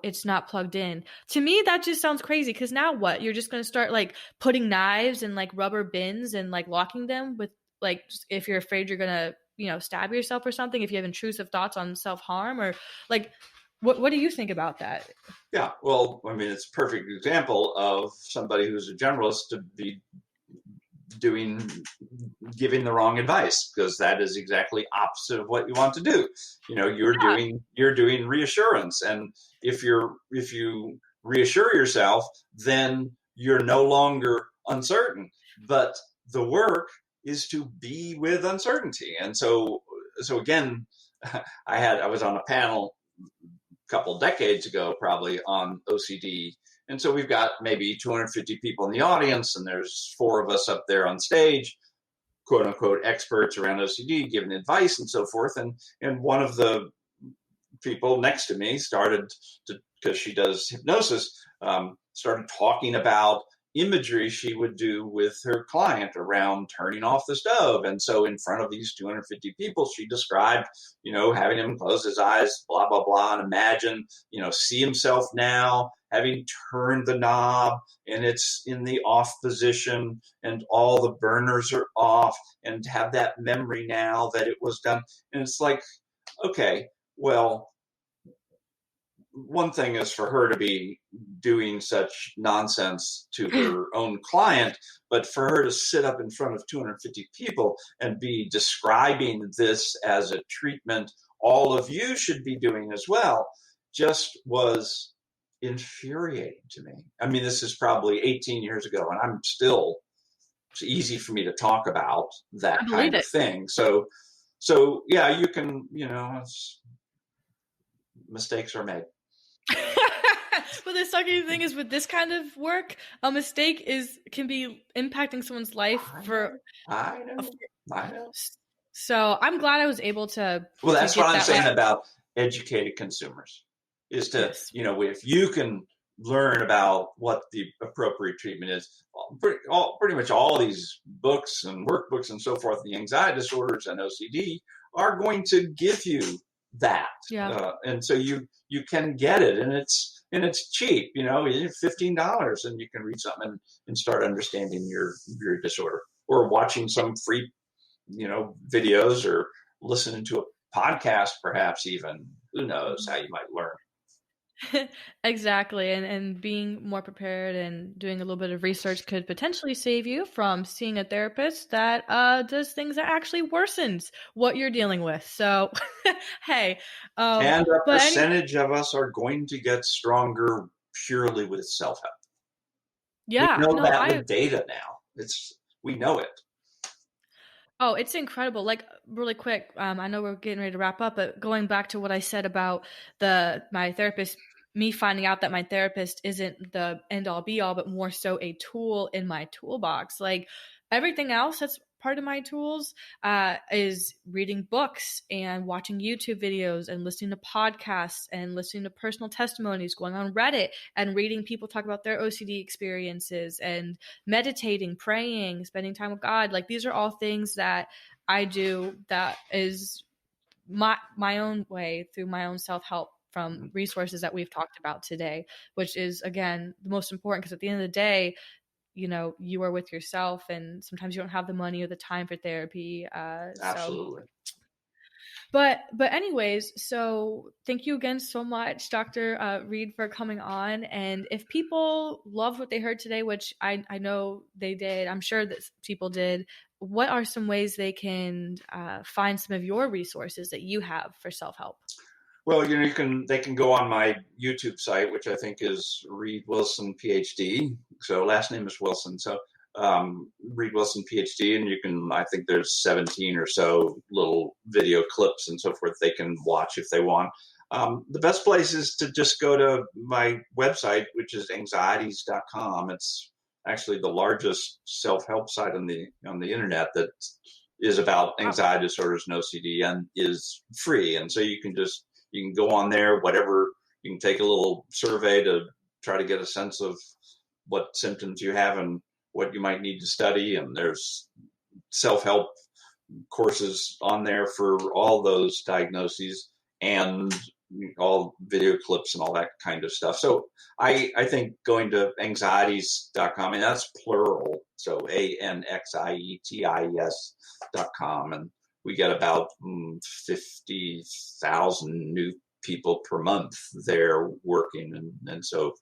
it's not plugged in. To me, that just sounds crazy, because now what? You're just going to start like putting knives in like rubber bins and like locking them with like, if you're afraid you're going to, stab yourself or something, if you have intrusive thoughts on self-harm, or like, What do you think about that? Yeah, well, I mean, it's a perfect example of somebody who's a generalist to be doing giving the wrong advice, because that is exactly opposite of what you want to do. You're doing reassurance, and if you reassure yourself, then you're no longer uncertain. But the work is to be with uncertainty. And so again, I was on a panel couple decades ago, probably, on OCD. And so we've got maybe 250 people in the audience, and there's four of us up there on stage, quote unquote experts around OCD, giving advice and so forth. And one of the people next to me started to, because she does hypnosis, started talking about imagery she would do with her client around turning off the stove. And so in front of these 250 people, she described, having him close his eyes, blah, blah, blah, and imagine, see himself now having turned the knob and it's in the off position and all the burners are off, and have that memory now that it was done. And it's like, okay, well, one thing is for her to be doing such nonsense to her own client, but for her to sit up in front of 250 people and be describing this as a treatment all of you should be doing as well, just was infuriating to me. I mean, this is probably 18 years ago, and it's easy for me to talk about that kind of thing. So yeah, you can, mistakes are made. But the sucky thing is, with this kind of work, a mistake can be impacting someone's life I know. So I'm glad I was able to. Well, that's what I'm saying about educated consumers, is to, yes. If you can learn about what the appropriate treatment is, pretty much all these books and workbooks and so forth, the anxiety disorders and OCD are going to give you that. Yeah. And so you can get it, and it's cheap, $15, and you can read something and start understanding your disorder, or watching some free, videos, or listening to a podcast, perhaps even. Who knows how you might learn. Exactly. And being more prepared and doing a little bit of research could potentially save you from seeing a therapist that does things that actually worsens what you're dealing with. So, hey. And a percentage of us are going to get stronger purely with self-help. Yeah. We know that with data now. We know it. Oh, it's incredible. Like, really quick, I know we're getting ready to wrap up, but going back to what I said about my therapist, me finding out that my therapist isn't the end all be all, but more so a tool in my toolbox. Like, everything else that's part of my tools is reading books and watching YouTube videos and listening to podcasts and listening to personal testimonies, going on Reddit and reading people talk about their OCD experiences, and meditating, praying, spending time with God. Like, these are all things that I do that is my own way through my own self-help from resources that we've talked about today, which is, again, the most important, because at the end of the day, you are with yourself, and sometimes you don't have the money or the time for therapy. Absolutely. But anyways, so thank you again so much, Dr. Reid, for coming on. And if people loved what they heard today, which I know they did, I'm sure that people did, what are some ways they can find some of your resources that you have for self-help? Well, they can go on my YouTube site, which I think is Reid Willson, PhD. So last name is Wilson. So Reid Willson, PhD, and I think there's 17 or so little video clips and so forth they can watch if they want. The best place is to just go to my website, which is anxieties.com. It's actually the largest self-help site on the internet that is about anxiety disorders and OCD, and is free. And so you can go on there, whatever. You can take a little survey to try to get a sense of what symptoms you have and what you might need to study. And there's self-help courses on there for all those diagnoses, and all video clips and all that kind of stuff. So I think going to anxieties.com, and that's plural, so ANXIETIES.com, and we get about 50,000 new people per month there working. And so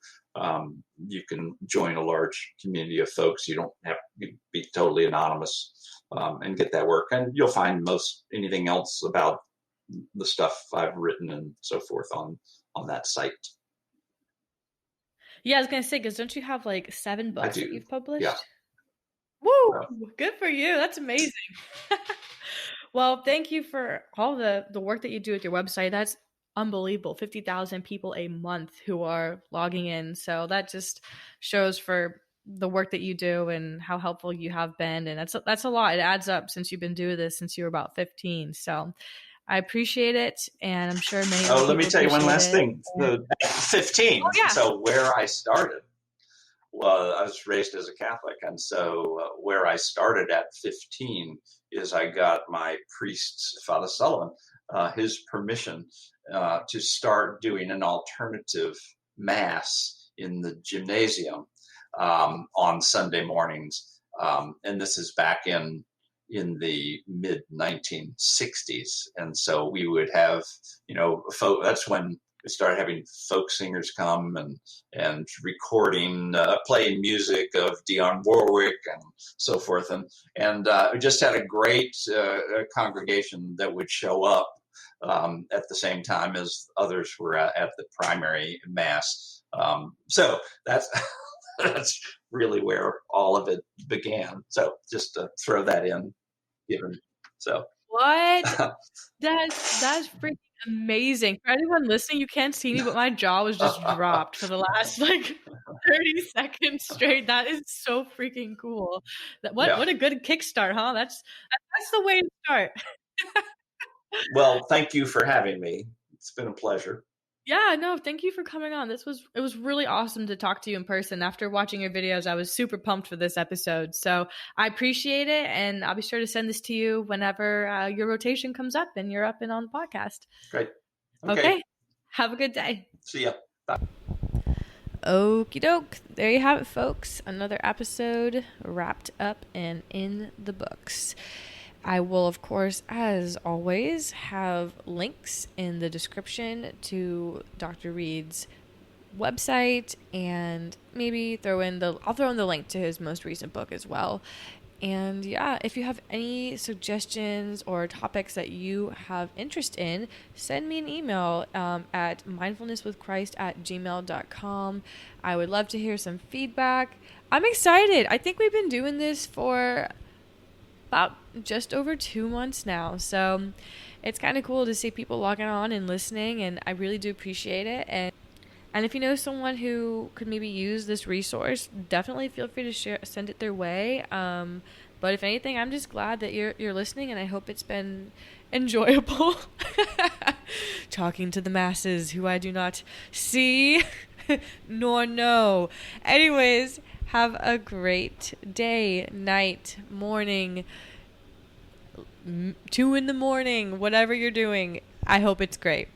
you can join a large community of folks. You don't have to be totally anonymous and get that work. And you'll find anything else about the stuff I've written and so forth on that site. Yeah, I was going to say, because don't you have like 7 books that you've published? Yeah. Woo! Good for you. That's amazing. Well, thank you for all the work that you do with your website. That's unbelievable. 50,000 people a month who are logging in. So that just shows for the work that you do and how helpful you have been. And that's a lot. It adds up since you've been doing this since you were about 15. So I appreciate it. And I'm sure many other people let me tell you one last thing. And... 15. Oh, yeah. So where I started, well, I was raised as a Catholic. And so where I started at 15 is I got my priest, Father Sullivan, his permission to start doing an alternative mass in the gymnasium on Sunday mornings. And this is back in the mid 1960s. And so we would have, that's when we started having folk singers come and recording, playing music of Dionne Warwick and so forth. And we just had a great congregation that would show up at the same time as others were at the primary mass. So that's that's really where all of it began. So just to throw that in, What? That's freaking amazing. For anyone listening, you can't see me, but my jaw was just dropped for the last 30 seconds straight. That is so freaking cool. What a good kickstart, huh? That's the way to start. Well, thank you for having me. It's been a pleasure. Yeah, no, thank you for coming on. It was really awesome to talk to you in person. After watching your videos, I was super pumped for this episode. So I appreciate it, and I'll be sure to send this to you whenever your rotation comes up and you're up and on the podcast. Great. Okay. Have a good day. See ya. Bye. Okie doke. There you have it, folks. Another episode wrapped up and in the books. I will, of course, as always, have links in the description to Dr. Reid's website, and maybe I'll throw in the link to his most recent book as well. And yeah, if you have any suggestions or topics that you have interest in, send me an email at mindfulnesswithchrist@gmail.com. I would love to hear some feedback. I'm excited. I think we've been doing this for about just over 2 months now, so it's kind of cool to see people logging on and listening, and I really do appreciate it. And if you know someone who could maybe use this resource, definitely feel free to send it their way. But if anything, I'm just glad that you're listening, and I hope it's been enjoyable. Talking to the masses who I do not see nor know. Anyways, have a great day, night, morning, 2 a.m, whatever you're doing. I hope it's great.